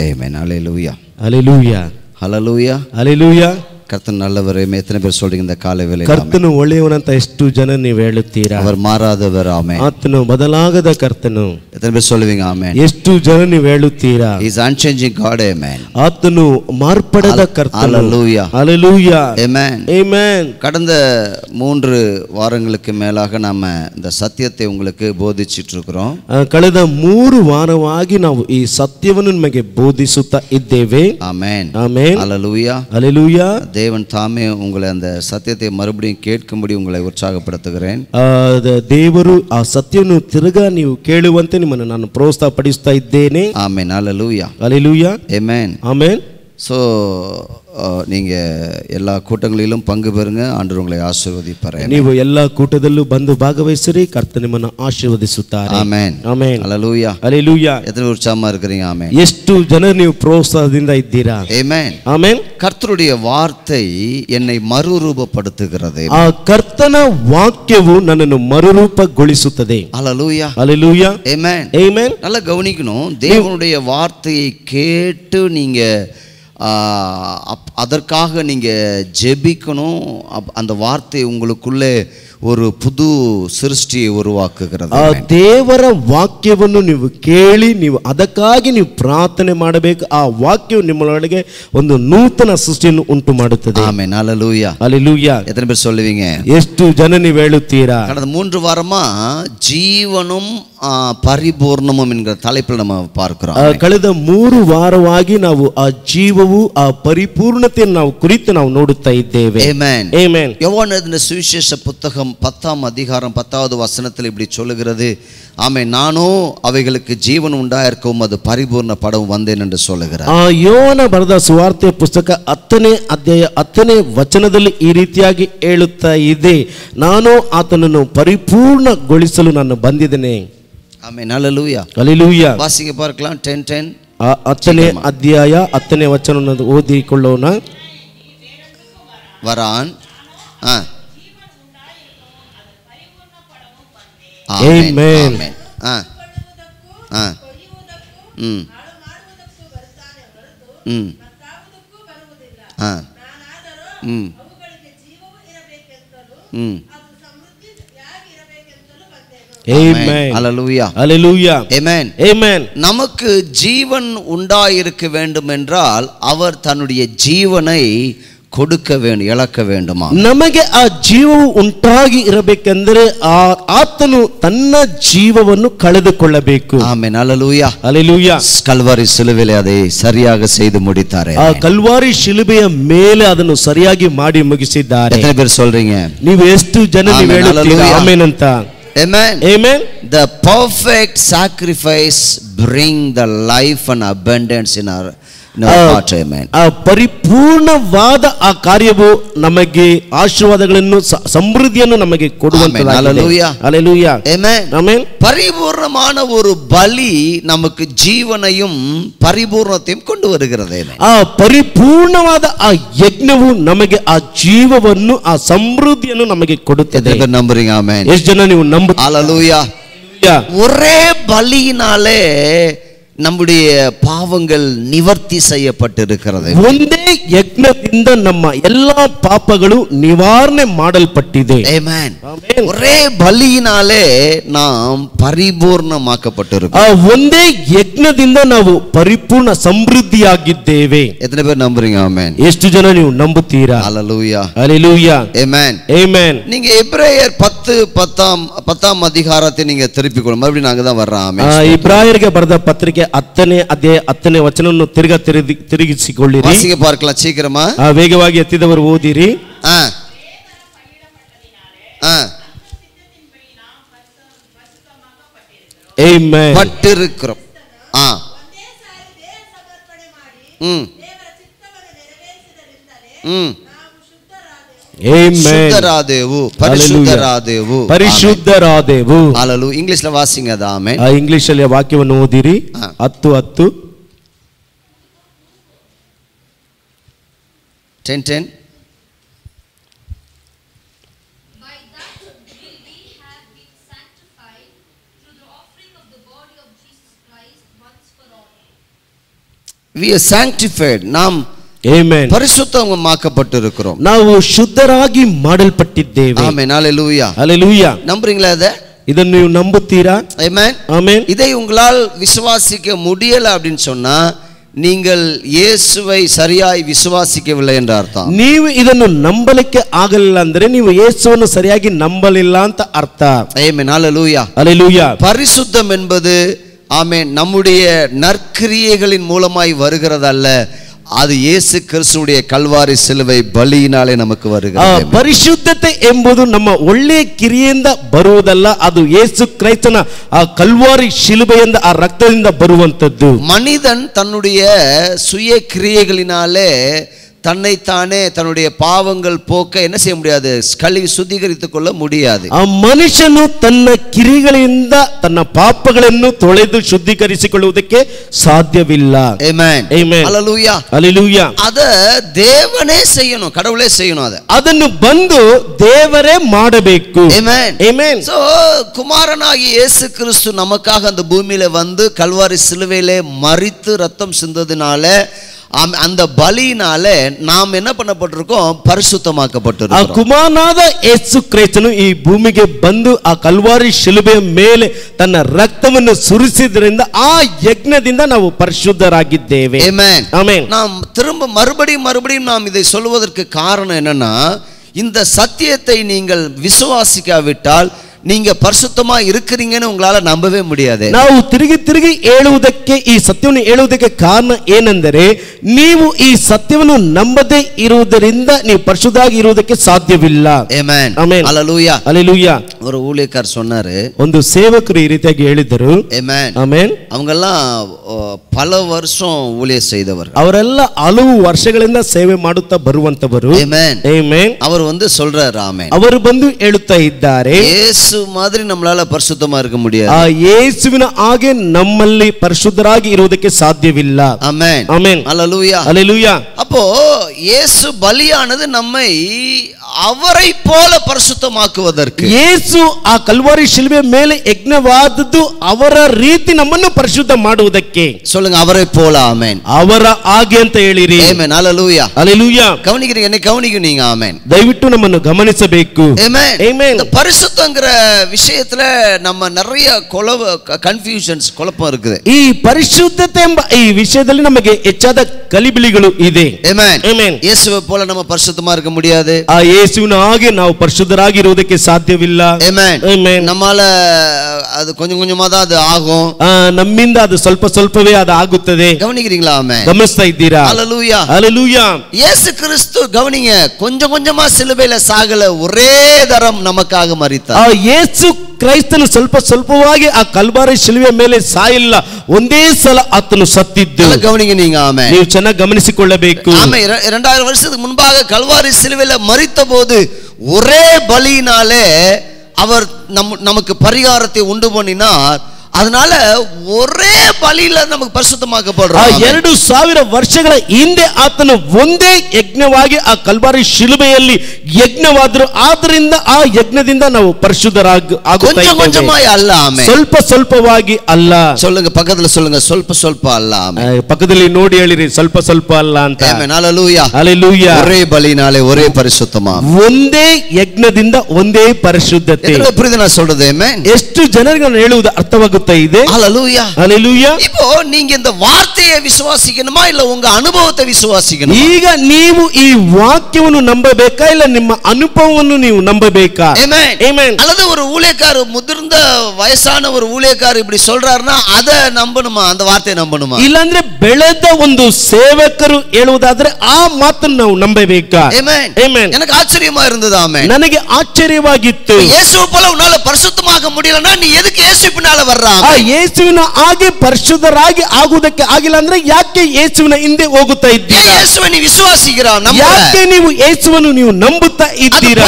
Amen. Hallelujah. Hallelujah. Hallelujah. Hallelujah. கர்த்தர் நல்லவர். எத்தனை பேர் சொல்றீங்க இந்த காலை வேளையில? ಕರ್ತನು ಒಳ್ಳೆಯವನಂತ ಎಷ್ಟು ಜನ ನೀವು ಹೇಳುತ್ತೀರಾ? அவர் ಮಾರಾದவர். ಆಮೆನ್. ಆತನು ಬದಲಾಗದ ಕರ್ತನು. எத்தனை பேர் சொல்லுவீங்க? ಆಮೆನ್. ಎಷ್ಟು ಜನ ನೀವು ಹೇಳುತ್ತೀರಾ? He is unchanging God. Amen. ಆತನು ಮಾರ್ಪಡದ ಕರ್ತನು. Hallelujah. Hallelujah. Amen. Amen. கடந்த 3 வாரங்களுக்கு மேலாக நாம இந்த சத்தியத்தை உங்களுக்கு போதிச்சிட்டு இருக்கிறோம். ಕಳೆದ 3 ವಾರವಾಗಿ ನಾವು ಈ ಸತ್ಯವನ್ನು ನಿಮಗೆ ಬೋಧಿಸುತ್ತಾ ಇದ್ದೇವೆ. ಆಮೆನ್. ಆಮೆನ್. Hallelujah. Hallelujah. தேவன் தாமே உங்களை அந்த சத்தியத்தை மறுபடியும் கேட்கும்படி உங்களை உற்சாகப்படுத்துகிறேன். ದೇವರು ಆ ಸತ್ಯವನ್ನು ತಿರುಗಾ ನೀವು ಕೇಳುವಂತೆ ನಿಮ್ಮನ್ನು ನಾನು ಪ್ರೋತ್ಸಾಹಪಡಿಸ್ತಾ ಇದ್ದೇನೆ. Amen. Hallelujah. Hallelujah. Amen. Amen. So நீங்கள் எல்லா கூட்டங்களிலும் பங்கு பெறுங்க. ஆண்டவர் உங்களை ஆசீர்வதிப்பார். ನೀವು ಎಲ್ಲ ಕೂಟದಲ್ಲೂ ಬಂದು ಭಾಗವಹಿಸಿರಿ. ಕರ್ತನು ನಿಮ್ಮನ್ನು ಆಶೀರ್ವದಿಸುತ್ತಾರೆ. ಆಮೆನ್. ಆಮೆನ್. Hallelujah. Hallelujah. எத்தனை உற்சாகமா இருக்கிறீங்க? ஆமென். ಎಷ್ಟು ಜನ ನೀವು ಪ್ರೋತ್ಸಾಹದಿಂದ ಇದ್ದೀರಾ? ஆமென். ಆಮೆನ್. கர்த்தருடைய வார்த்தை என்னை மறுரூபப்படுத்துகிறது. ಆ ಕರ್ತನ ವಾಕ್ಯವು ನನ್ನನ್ನು ಮರುರೂಪಗೊಳಿಸುತ್ತದೆ. Hallelujah. Hallelujah. Amen. Amen. நல்லா கவனிக்கணும். தேவனுடைய வார்த்தையை கேட்டு நீங்க அதற்காக நீங்க ஜெபிக்கணும். அந்த வார்த்தை உங்களுக்குள்ளே ஒரு புது சிருஷ்டியை உருவாக்குகிறது. ಆ ದೇವರ ವಾಕ್ಯವನ್ನು ನೀವು ಕೇಳಿ ನೀವು ಅದಕ್ಕಾಗಿ ನೀವು ಪ್ರಾರ್ಥನೆ ಮಾಡಬೇಕು. ಆ ವಾಕ್ಯವು ನಿಮ್ಮೊಳಗೆ ಒಂದು ನೂತನ ಸೃಷ್ಟಿಯನ್ನು ಉಂಟು ಮಾಡುತ್ತದೆ. ಆಮೆನ್. ஹல்லேலூயா. ஹல்லேலூயா. எத்தனை பேர் சொல்லுவீங்க? ಎಷ್ಟು ಜನ ನೀವು ಹೇಳುತ್ತೀರಾ? கடந்த 3 வாரமா ஜீவனும் பரிபூர்ணமும் என்கிற தலைப்பில் நம்ம பார்க்கிறோம். ಕಳೆದ 3 ವಾರವಾಗಿ ನಾವು ಆ ಜೀವವು ಆ ಪರಿಪೂರ್ಣತೆಯನ್ನು ನಾವು ಕುರಿತು ನಾವು ನೋಡುತ್ತಾ ಇದ್ದೇವೆ. ಆಮೆನ್. ಆಮೆನ್. யோவான் எழுதின சுவிசேஷ புத்தகம் 10ஆம் அதிகாரம் 10வது வசனத்தில் இப்படி சொல்லுகிறது. ஆமென். நானோ அவைகளுக்கு ஜீவன் உண்டாயிருக்கவும் அது பரிபூர்ணப்படவும் வந்தேன் என்று சொல்லுகிறார். ಯೋಹನ ಬರೆದ ಸುವಾರ್ತೆ ಪುಸ್ತಕ 10ನೇ ಅಧ್ಯಾಯ 10ನೇ ವಚನದಲ್ಲಿ ಈ ರೀತಿಯಾಗಿ ಹೇಳುತ್ತಾ ಇದೆ, ನಾನು ಆತನನ್ನು ಪರಿಪೂರ್ಣಗೊಳಿಸಲು ನಾನು ಬಂದಿದ್ದೇನೆ. ஆமென். ஹல்லேலூயா. ஹல்லேலூயா. வாசிங்க பார்க்கலாம். 10:10. 10ನೇ ಅಧ್ಯಾಯ 10ನೇ ವಚನವನ್ನು ಓದಿಕೊಳ್ಳೋಣ. வரான். Amen. Amen. Hallelujah. Hallelujah. Amen. Amen. நமக்கு ஜீவன் உண்டாயிருக்க வேண்டும் என்றால் அவர் தன்னுடைய ஜீவனை கொடுக்க வேண்டும், இழக்க வேண்டுமா? ನಮಗೆ ಆ ಜೀವವು ಉಂಟಾಗಿ ಇರಬೇಕೆಂದರೆ ಆತನು ತನ್ನ ಜೀವವನ್ನು ಕಳೆದುಕೊಳ್ಳಬೇಕು. ಆಮೆನ್. ಹಲ್ಲೇಲೂಯಾ. ಹಲ್ಲೇಲೂಯಾ. ಕಲ್ವಾರಿ ಶಿಲುಬೆಯಲ್ಲಿ ಅದೇ ಸರಿಯಾಗಿ செய்து முடித்தாரே. ಆ ಕಲ್ವಾರಿ ಶಿಲುಬೆಯ ಮೇಲೆ ಅದನ್ನು ಸರಿಯಾಗಿ ಮಾಡಿ ಮುಗಿಸಿದ್ದಾರೆ. ಎಷ್ಟೇ பேர் சொல்றீங்க? ನೀವು ಎಷ್ಟು ಜನ ನೀವು ಹೇಳುತ್ತೀರಾ ಆಮೆನ್ ಅಂತ? Amen. Amen. The perfect sacrifice bring the life and abundance in our heart. Amen. ಆ ಪರಿಪೂರ್ಣವಾದ ಆ ಕಾರ್ಯವು ನಮಗೆ ಆಶೀರ್ವಾದಗಳನ್ನು ಸಮೃದ್ಧಿಯನ್ನು ನಮಗೆ ಕೊಡುವಂತದ್ದಾಗಿದೆ. Hallelujah. Hallelujah. Amen. Amen. பரிபூர்ணமான ஒரு பலி நமக்கு ஜீவனையும் பரிபூர்ணத்தையும் கொண்டு வருகிறது. ಆ ಪರಿಪೂರ್ಣವಾದ ಆ ಯಜ್ಞವು ನಮಗೆ ಆ ಜೀವವನ್ನು ಆ ಸಮೃದ್ಧಿಯನ್ನು ನಮಗೆ ಕೊಡುತ್ತದೆ. நம்புறீங்க? ஆமென். ಎಷ್ಟು ಜನ ನೀವು ನಂಬುತ್ತೀರಾ? ஹல்லேலூயா. ஒரே பலியினாலே நம்முடைய பாவங்கள் நிவர்த்தி செய்யப்பட்டிருக்கிறது. ಒಂದೇ ಯಜ್ಞದಿಂದ ನಮ್ಮ ಎಲ್ಲಾ ಪಾಪಗಳು ನಿವಾರಣೆ ಮಾಡಲ್ಪಟ್ಟಿದೆ. ಆಮೆನ್. ஒரே பலியினாலே நாம் பரிபூர்ணமாக்கப்பட்டிருக்கிறோம். ಒಂದೇ ಯಜ್ಞದಿಂದ ನಾವು ಪರಿಪೂರ್ಣ ಸಮೃದ್ಧಿಯಾಗಿದ್ದೇವೆ. எத்தனை பேர் நம்புறீங்க? ஆமென். ಎಷ್ಟು ಜನ ನೀವು ನಂಬುತ್ತೀರಾ? ஹல்லேலூயா. ஹல்லேலூயா. ஆமென். ஆமென். நீங்க எபிரேயர் 10:10 அதிகாரத்தை நீங்க திருப்பிக் கொள்ளுங்க. மறுபடியும் நாங்க தான் வர்றோம். ஆமென். ಇಬ್ರಾಯರಿಗೆ ಬರೆದ ಪತ್ರಿಕೆ 10ನೇ ಅಧ್ಯಾಯ 10ನೇ ವಚನವನ್ನು ತಿರುಗಿಸಿಕೊಳ್ಳಿರಿ. வாசிங்க பார்க்கலாம் சீக்கிரமா. ವೇಗವಾಗಿ ಎತ್ತಿದವರು ಓದಿರಿ. ಆಮೆನ್. பட்டிருக்கிறோம். சுத்தராதேவு, பரிசுத்தராதேவு, ಪರಿಶುದ್ಧರಾದೆವು. ஹல்லேலூயா. இங்கிலீஷ்ல வாசிங்க அது. ஆமென். ಇಂಗ್ಲಿಷ್ ಅಲ್ಲಿ ವಾಕ್ಯವನ್ನು ಓದಿರಿ. 10:10. 10:10. By that will we have been sanctified through the offering of the body of Jesus Christ once for all. we are sanctified. நாம் Amen. பரிசுத்தமாக்கப்பட்டிருக்கிறோம். ನಾವು ಶುದ್ಧರಾಗಿ ಮಾಡಲ್ಪಟ್ಟಿದ್ದೇವೆ. ஆமென். ஹalleluya. Hallelujah. நம்புறீங்களா இத? ಇದನ್ನು ನೀವು ನಂಬುತ್ತೀರಾ? Amen. Amen. இதை உங்களால் விசுவாசிக்க முடியல அப்படினு சொன்னா நீங்கள் இயேசுவை சரியாய் விசுவாசிக்கவில்லை என்ற அர்த்தம். ನೀವು ಇದನ್ನು ನಂಬಲಿಕ್ಕೆ ಆಗಲಿಲ್ಲ ಅಂದ್ರೆ ನೀವು ಯೇಸುವನ್ನು ಸರಿಯಾಗಿ ನಂಬಲಿಲ್ಲ ಅಂತ ಅರ್ಥ. Amen. Hallelujah. Hallelujah. பரிசுத்தம் என்பது ஆமென் நம்முடைய நற்கிரியைகளின் மூலமாய் வருகிறதல்ல, அது இயேசு கிறிஸ்துவுடைய கல்வாரி சிலுவை பலியினாலே நமக்கு வருகிறது. ಪರಿಶುದ್ಧತೆ ಎಂಬುದು ನಮ್ಮ ಒಳ್ಳೆಯ ಕ್ರಿಯೆಯಿಂದ ಬರುವುದಲ್ಲ, ಅದು ಯೇಸು ಕ್ರಿಸ್ತನ ಆ ಕಲ್ವಾರಿ ಶಿಲುಬೆಯಿಂದ ಆ ರಕ್ತದಿಂದ ಬರುವಂತದ್ದು. மனிதன் தன்னுடைய சுய கிரியைகளினாலே தன்னைத்தானே தன்னுடைய பாவங்கள் போக்க என்ன செய்ய முடியாது, கழுவி சுத்திகரித்துக் கொள்ள முடியாது. ಆ ಮನುಷ್ಯನು ತನ್ನ ಕಿರಿಗಳಿಂದ ತನ್ನ ಪಾಪಗಳನ್ನು ತೊಳೆದು ಶುದ್ಧೀಕರಿಸಿಕೊಳ್ಳುವುದಕ್ಕೆ ಸಾಧ್ಯವಿಲ್ಲ. Amen. Amen. Hallelujah. Hallelujah. அத தேவனே செய்யணும், கடவுளே செய்யணும். ಅದನ್ನು ಬಂದು ದೇವರೇ ಮಾಡಬೇಕು. Amen. Amen. So குமாரனாகிய இயேசு கிறிஸ்து நமக்காக அந்த பூமியில வந்து கல்வாரி சிலுவையிலே மரித்து ரத்தம் சிந்ததினால அந்த பலியினால நாம் என்ன பண்ணப்பட்டிருக்கோம், பரிசுத்தமாக்கப்பட்டிருக்கிறோம். ಆ ಕುಮಾರನಾದ ಯೇಸು ಕ್ರಿಸ್ತನು ಈ ಭೂಮಿಗೆ ಬಂದು ಆ ಕಲ್ವಾರಿ ಶಿಲುಬೆಯ ಮೇಲೆ ತನ್ನ ರಕ್ತವನ್ನು ಸುರಿಸಿದ್ರಿಂದ ಆ ಯಜ್ಞದಿಂದ ನಾವು ಪರಿಶುದ್ಧರಾಗಿದ್ದೇವೆ. Amen. Amen. நாம் திரும்ப மறுபடியும் நாம் இதை சொல்வதற்கு காரணம் என்னன்னா, இந்த சத்தியத்தை நீங்கள் விசுவாசிக்காவிட்டால் நீங்க பரிசுத்தமா இருக்கிறீங்கன்னு உங்களால நம்பவே முடியாது. ನಾವು ತಿರುಗಿ ಹೇಳುವುದಕ್ಕೆ, ಈ ಸತ್ಯವನ್ನು ಹೇಳುವುದಕ್ಕೆ ಕಾರಣ ಏನೆಂದರೆ, ನೀವು ಈ ಸತ್ಯವನ್ನು ನಂಬದೇ ಇರುವುದರಿಂದ ನೀವು ಪರಿಶುದ್ಧರಾಗಿ ಇರುವುದಕ್ಕೆ ಸಾಧ್ಯವಿಲ್ಲ. Amen. Amen. Hallelujah. Hallelujah. ஒரு ஊழியக்கார் சொன்னாரு, ಒಂದು ಸೇವಕರು ಈ ರೀತಿಯಾಗಿ ಹೇಳಿದರು. Amen. Amen. அவங்கெல்லாம் பல வருஷம் ஊழியம் செய்தவர். ಅವರೆಲ್ಲ ಹಲವು ವರ್ಷಗಳಿಂದ ಸೇವೆ ಮಾಡುತ್ತಾ ಬರುವಂತವರು. Amen. Amen. அவர் வந்து சொல்றாரு, ஆமென். ಅವರು ಬಂದು ಹೇಳುತ್ತಾ ಇದ್ದಾರೆ, இயேசு மாதிரி நம்மளால பரிசுத்தமா இருக்க முடியாது. ಆ ಯೇಸುವಿನ ಹಾಗೆ ನಮ್ಮಲ್ಲಿ ಪರಿಶುದ್ಧರಾಗಿ ಇರುವುದಕ್ಕೆ ಸಾಧ್ಯವಿಲ್ಲ. ஆமென். Amen. Hallelujah. Hallelujah. அப்போ இயேசு பலியானது நம்மை அவரை போல பரிசுத்தமாக்குவதற்கு. ಯೇಸು ಆ ಕಲ್ವಾರಿ ಶಿಲುಬೆ ಮೇಲೆ ಯಜ್ಞವಾದದ್ದು ಅವರ ರೀತಿ ನಮ್ಮನ್ನು ಪರಿಶುದ್ಧ ಮಾಡುವುದಕ್ಕೆ. சொல்லுங்க, அவரை போல. ஆமென். ಅವರ ಹಾಗೆ ಅಂತ ಹೇಳಿರಿ. Amen. Hallelujah. Hallelujah. கவனிக்கிறீங்க, என்ன கவனிக்கும் நீங்க. ஆமென். ದಯವಿಟ್ಟು ನಮ್ಮನ್ನು ಗಮನಿಸಬೇಕು. Amen. Amen. இந்த பரிசுத்தங்கிற விஷயத்துல நம்ம நிறைய கன்ஃபியூஷன்ஸ், குழப்பம் இருக்குது. ಈ ಪರಿಶುದ್ಧತೆ ಎಂಬ ಈ ವಿಷಯದಲ್ಲಿ ನಮಗೆ ಹೆಚ್ಚಾದ ಗಲಿಬಿಲಿಗಳು ಇದೆ. Amen. Amen. இயேசுவை போல நம்ம பரிசுத்தமா இருக்க முடியாது. ಆ ಯೇಸುವಿನ ಹಾಗೆ ನಾವು ಪರಿಶುದ್ಧರಾಗಿ ಇರುವುದಕ್ಕೆ ಸಾಧ್ಯವಿಲ್ಲ. Amen. Amen. நம்மால அது கொஞ்சமா தான் அது ஆகும். ನಮ್ಮಿಂದ ಅದು ಸ್ವಲ್ಪವೇ ಅದು ಆಗುತ್ತದೆ. கவனிக்கிறீங்களா? ஆமென். ಗಮನಿಸ್ತಾ ಇದ್ದೀರಾ? Hallelujah. Hallelujah. இயேசு கிறிஸ்து கவனிங்க, கொஞ்சமா சிலுவையில சாகல, ஒரே தரம் நமக்காக மரித்தார். ಆ ಯೇಸು ಕ್ರೈಸ್ತನು ಸ್ವಲ್ಪವಾಗಿ ಆ ಕಲ್ವಾರಿ ಶಿಲುವೆ ಮೇಲೆ ಸಾಯಿಲ್ಲ, ಒಂದೇ ಸಲ ಆತನು ಸತ್ತಿದ್ದು. கவனிங்க நீங்க. ஆமென். ನೀವು ಚೆನ್ನಾಗಿ ಗಮನಿಸಿಕೊಳ್ಳಬೇಕು. ஆமென். 2000 வருஷத்துக்கு முன்பாக கல்வாரி சிலுவையில மரித்த போது ஒரே பலியினாலே அவர் நமக்கு பரிகாரத்தை உண்டு பண்ணினார். அதனால ஒரே பலியில நமக்கு பரிசுத்தமாக்கப்படுறோம். 2000 ವರ್ಷಗಳ ಹಿಂದೆ ಆತನು ಒಂದೇ ಯಜ್ಞವಾಗಿ ಆ ಕಲ್ವಾರಿ ಶಿಲುಬೆಯಲ್ಲಿ ಯಜ್ಞವಾದರು, ಆದ್ದರಿಂದ ಆ ಯಜ್ಞದಿಂದ ನಾವು ಪರಿಶುದ್ಧರಾಗಿ கொஞ்சமாய் அல்ல. ஆமென். ಸ್ವಲ್ಪವಾಗಿ ಅಲ್ಲ. சொல்லுங்க, பக்கத்துல சொல்லுங்க, ಸ್ವಲ್ಪ அல்ல. ஆமென். ಪಕ್ಕದಲ್ಲಿ ನೋಡಿ ಹೇಳಿರಿ, ಸ್ವಲ್ಪ ಅಲ್ಲ ಅಂತ. ஆமென். ஹalleluya. ஹalleluya. ஒரே பலியினாலே ஒரே பரிசுத்தமா, ಒಂದೇ ಯಜ್ಞದಿಂದ ಒಂದೇ ಪರಿಶುದ್ಧತೆ. புரியுது நான் சொல்றது? ஆமென். ಎಷ್ಟು ಜನರಿಗೆ ನಾನು ಹೇಳುವುದು ಅರ್ಥವಾಗುತ್ತಾ ಇದೆ? ஹalleluya. ஹalleluya. இப்போ நீங்க இந்த வார்த்தையை விசுவாசிக்கணுமா இல்ல உங்க அனுபவத்தை விசுவாசிக்கணுமா? ಈಗ ನೀವು ಈ ವಾಕ್ಯವನ್ನು ನಂಬಬೇಕಾ ಇಲ್ಲ ನಿಮ್ಮ ಅನುಭವವನ್ನು ನೀವು ನಂಬಬೇಕಾ? Amen. Amen. அல்லது ஒரு ஊழியக்காரர், முதிர்ந்த வயசான ஒரு ஊழியக்காரர் இப்படி சொல்றாருன்னா அதை நம்பணுமா, அந்த வார்த்தையை நம்பணுமா? ಇಲ್ಲಾಂದ್ರೆ ಬೆಳೆದ ಒಂದು ಸೇವಕರು ಹೇಳುವುದಾದ್ರೆ ಆ ಮಾತನ್ನು ನಾವು ನಂಬಬೇಕಾ? Amen. Amen. எனக்கு ஆச்சரியமா இருந்தது. ஆமென். ನನಗೆ ಆಶ್ಚರ್ಯವಾಗಿತ್ತು. இயேசுவை போல உன்னால பரிசுத்தமாக முடியலன்னா நீ எதுக்கு இயேசு பின்னால வர்ற? ಆ ಯೇಸುವಿನ ಹಾಗೆ ಪರಿಶುದ್ಧರಾಗಿ ಆಗುವುದಕ್ಕೆ ಆಗಿಲ್ಲ ಅಂದ್ರೆ ಯಾಕೆ ಯೇಸುವಿನ ಹಿಂದೆ ಹೋಗುತ್ತಾ ಇದ್ದೀರಾ? இயேசுவை நீ விசுவாசிக்கிறா, ಯಾಕೆ ನೀವು ಯೇಸುವನ್ನು ನೀವು ನಂಬುತ್ತಾ ಇದ್ದೀರಾ?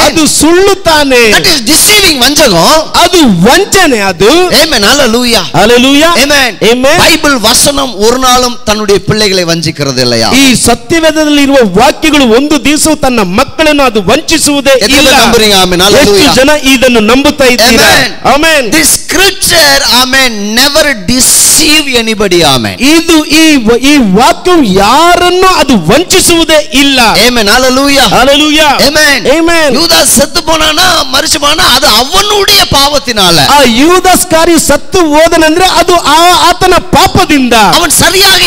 ಅದು ಸುಳ್ಳು ತಾನೆ. That is deceiving, வஞ்சகம். ಅದು ವಂಚನೆ. ಅದು. Amen. Hallelujah. Hallelujah. Amen. Amen. Bible வசனம் ஒரு நாளும் தன்னுடைய பிள்ளைகளை வஞ்சிக்கிறது இல்லையா? ಈ ಸತ್ಯವೇದದಲ್ಲಿ ಇರುವ ವಾಕ್ಯಗಳು ಒಂದು ದಿವಸ ತನ್ನ ಮಕ್ಕಳನ್ನು ಅದು ವಂಚಿಸುವುದೇ ಇಲ್ಲ. ನಂಬುತ್ತೀರಾ? Amen. Hallelujah. ಎಷ್ಟು ಜನ ಇದನ್ನು ನಂಬುತ್ತಾ ಇದ್ದೀರಾ? Amen. Amen. This scripture, amen, never deceive anybody, amen. ಇದು ಈ ವಾಕ್ಯವು ಯಾರನ್ನು ಅದು ವಂಚಿಸುವುದೇ ಇಲ್ಲ. Amen, hallelujah. Hallelujah. Amen. Amen. யூதாஸ் செத்து போனானா மரிச்சு போனா அது அவனுடைய பாவத்தினால. ಆ ಯೂದಾಸ್ ಕಾರಿ ಸತ್ತು ಹೋದನಂದ್ರೆ ಅದು ಆತನ ಪಾಪದಿಂದ. அவன் சரியாக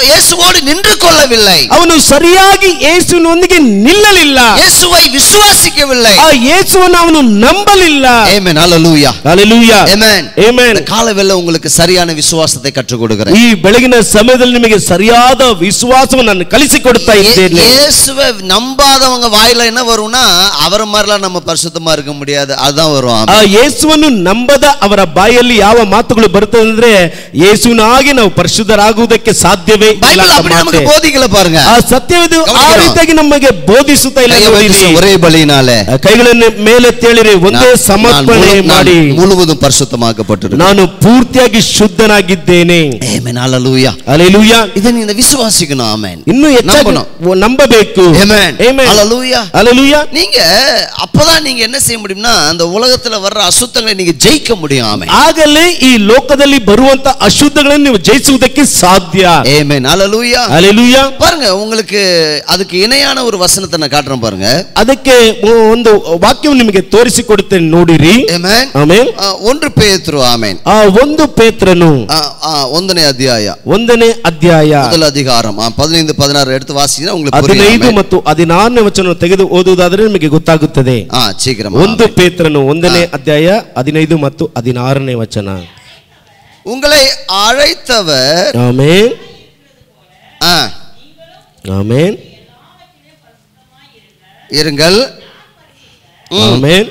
இயேசுவோடு நின்று கொள்ளவில்லை. ಅವನು ಸರಿಯಾಗಿ ಯೇಸುವಿನೊಂದಿಗೆ ನಿಲ್ಲಲಿಲ್ಲ. இயேசுவை விசுவாசிக்கவில்லை. ಆ ಯೇಸುವನ್ನು ಅವನು ನಂಬಲಿಲ್ಲ. Amen, hallelujah. Hallelujah. Amen. Amen. காலவேளை உங்களுக்கு சரியான விசுவாசத்தை கற்றுக் கொடுக்கிறேன். ಈ ಬೆಳಗಿನ ಸಮಯದಲ್ಲಿ ನಿಮಗೆ ಸರಿಯಾದ ವಿಶ್ವಾಸವನ್ನು ನಾನು ಕಲಿಸಿಕೊಡ್ತಾ ಇದ್ದೇನೆ. இயேசுவை நம்பாதவங்க வாயில என்ன வரும்னா அவர மாதிரிலாம் நம்ம பரிசுத்தமா இருக்க முடியாது, அதுதான் வரும். ಆ ಯೇಸುವನ್ನು ನಂಬದ ಅವರ ಬಾಯಲ್ಲಿ ಯಾವ ಮಾತುಗಳು ಬರುತ್ತದೆ ಅಂದ್ರೆ ಯೇಸುವಿನ ಹಾಗೆ ನಾವು ಪರಿಶುದ್ಧರಾಗುವುದಕ್ಕೆ ಸಾಧ್ಯವೇ ಇಲ್ಲ. அப்படி நமக்கு போதிக்கல பாருங்க. ಆ ಸತ್ಯವಿದು ಆ ರೀತಿಯಾಗಿ ನಮಗೆ ಬೋಧಿಸುತ್ತಾ ಇಲ್ಲ. ஒரே பலியினாலே ಕೈಗಳನ್ನು ಮೇಲೆ ತೇಳಿರಿ, ಒಂದೇ ಸಮರ್ಪಣೆ ಮಾಡಿ முழுவதும் பரிசுத்தமாக்கப்பட்டிருக்கிறேன், ನಾನು ಪೂರ್ತಿಯಾಗಿ ಶುದ್ಧನಾಗಿದ್ದೇನೆ. ಆಮೆನ್, ಹalleluya, ಹalleluya. ಇದನ್ನ ನೀನು ವಿಶ್ವಾಸಿக்கணும். ಆಮೆನ್. ಇನ್ನೂ ಹೆಚ್ಚಾಗಿ ನಂಬಬೇಕು. ಆಮೆನ್, ಆಮೆನ್, ಹalleluya, ಹalleluya. நீங்க அப்பதான் நீங்க என்ன செய்ய முடியும்னா அந்த உலகத்துல வர்ற அசுத்தங்களை நீங்க ஜெயிக்க முடியும். ஆமென். ಆಗಲೇ ಈ ಲೋಕದಲ್ಲಿ ಬರುವಂತ ಅಶುದ್ಧಗಳನ್ನು ನೀವು ಜಯಿಸುವುದಕ್ಕೆ ಸಾಧ್ಯ. ಆಮೆನ್, ಹalleluya, ಹalleluya. பாருங்க, உங்களுக்கு அதுக்கு இணையான ஒரு வசனத்தை நான் காட்டுறேன் பாருங்க. ಅದಕ್ಕೆ ಒಂದು ವಾಕ್ಯವನ್ನು ನಿಮಗೆ ತೋರಿಸಿಕೊಡುತ್ತೇನೆ, ನೋಡಿರಿ. Amen, amen. 1 ಪೇತ್ರನು, ಆಮೆನ್, 1 ಪೇತ್ರನು 1ನೇ ಅಧ್ಯಾಯ, 1ನೇ ಅಧ್ಯಾಯ, ಮೊದಲ ಅಧಿಕಾರಂ 15 16 எடுத்து வாசிச்சா உங்களுக்கு புரியும். 15 ಮತ್ತು 16ನೇ ವಚನವನ್ನು ತೆಗೆದು ಓದುವುದಾದರೆ ನಿಮಗೆ ಗೊತ್ತಾಗುತ್ತದೆ. ಶೀಘ್ರ 1 ಪೇತ್ರನು 1ನೇ ಅಧ್ಯಾಯ 15 ಮತ್ತು 16ನೇ ವಚನ. உங்களை அழைத்தவர், ಆಮೆನ್, ಆಮೆನ್, இருங்கள், ಆಮೆನ್,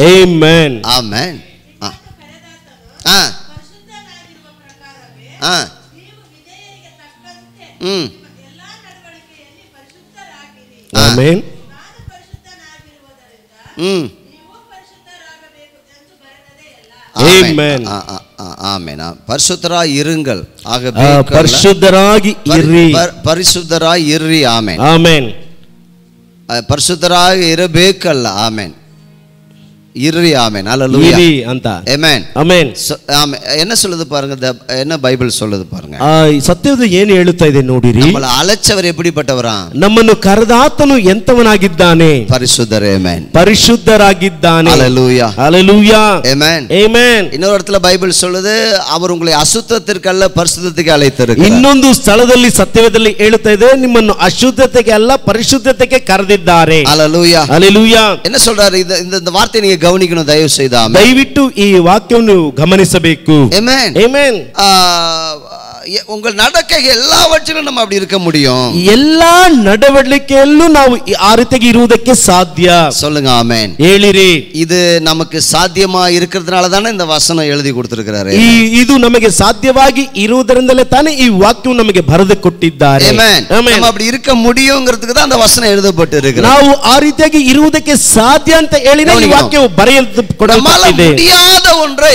ಆಮೆನ್, ஆமென். ಆಮೆನ್, ஆமென், ஆமென். பரிசுத்தராய் இருங்கள், ஆகவே பரிசுத்தராகி இரு, பரிசுத்தராய் இரு. ஆமென், ஆமென். பரிசுத்தராக ಇರಬೇಕಲ್ಲ. ಆಮೆನ್, இரு. ஆமென், ஹalleluya, இரு ಅಂತ. ஆமென், ಆಮೆನ್. என்ன சொல்லுது பாருங்க, என்ன பைபிள் சொல்லுது பாருங்க. ಸತ್ಯದ ಏನು ಹೇಳುತ್ತಾ ಇದೆ ನೋಡಿರಿ. நம்மள அழைச்சவர் எப்படிப்பட்டவரா? ನಮ್ಮನ್ನು ಕರೆದಾತನು ಎಂತವನಾಗಿದ್ದಾನೆ? பரிசுத்தர். ஆமென், ಪರಿಶುದ್ಧರಾಗಿದ್ದಾನೆ. ஹalleluya, ஹalleluya, ஆமென், ஆமென். இன்னொரு இடத்துல பைபிள் சொல்லுது அவர் உங்களை அசுத்தத்திற்கு அல்ல பரிசுத்தத்துக்கு அழைத்திருக்கிறார். ಇನ್ನೊಂದು ಸ್ಥಳದಲ್ಲಿ ಸತ್ಯವೇದದಲ್ಲಿ ಹೇಳುತ್ತಾ ಇದೆ, ನಿಮ್ಮನ್ನು ಅಶುದ್ಧತೆಗೆ ಅಲ್ಲ ಪರಿಶುದ್ಧತೆಗೆ ಕರೆದಿದ್ದಾರೆ. ஹalleluya, ஹalleluya. என்ன சொல்றாரு? இந்த வார்த்தையை நீங்க கவனிக்கணும் தயவு செய்து. ದಯವಿಟ್ಟು ಈ ವಾಕ್ಯವನ್ನು ಗಮನಿಸಬೇಕು. ஆமென், ஆமென். உங்கள் நடக்கை எல்லாவற்றிலும் நம்ம அப்படி இருக்க முடியும். ಎಲ್ಲಾ ನಡವಳಿಕೆಯಲ್ಲೂ ನಾವು ಆ ರೀತಿಯಾಗಿ ಇರುವುದಕ್ಕೆ ಸಾಧ್ಯ. சொல்லுங்க ஆமென், ಹೇಳಿರಿ. இது நமக்கு சாத்தியமா இருக்கிறதுனால தானே இந்த வசனம் எழுதி கொடுத்திருக்கிறாரு. ಇದು ನಮಗೆ ಸಾಧ್ಯವಾಗಿ ಇರುವುದರಿಂದಲೇ ತಾನೇ ಈ ವಾಕ್ಯವು ನಮಗೆ ಬರೆದು ಕೊಟ್ಟಿದ್ದಾರೆ. நம்ம அப்படி இருக்க முடியும்ங்கிறதுக்கு தான் அந்த ವಚನ எழுதப்பட்டு இருக்கு. ನಾವು ಆ ರೀತಿಯಾಗಿ ಇರುವುದಕ್ಕೆ ಸಾಧ್ಯ ಅಂತ ಹೇಳಿನೇ ಈ ವಾಕ್ಯವು ಬರೆಯಲ್ಪಟ್ಟಿದೆ. முடியாத ஒன்றை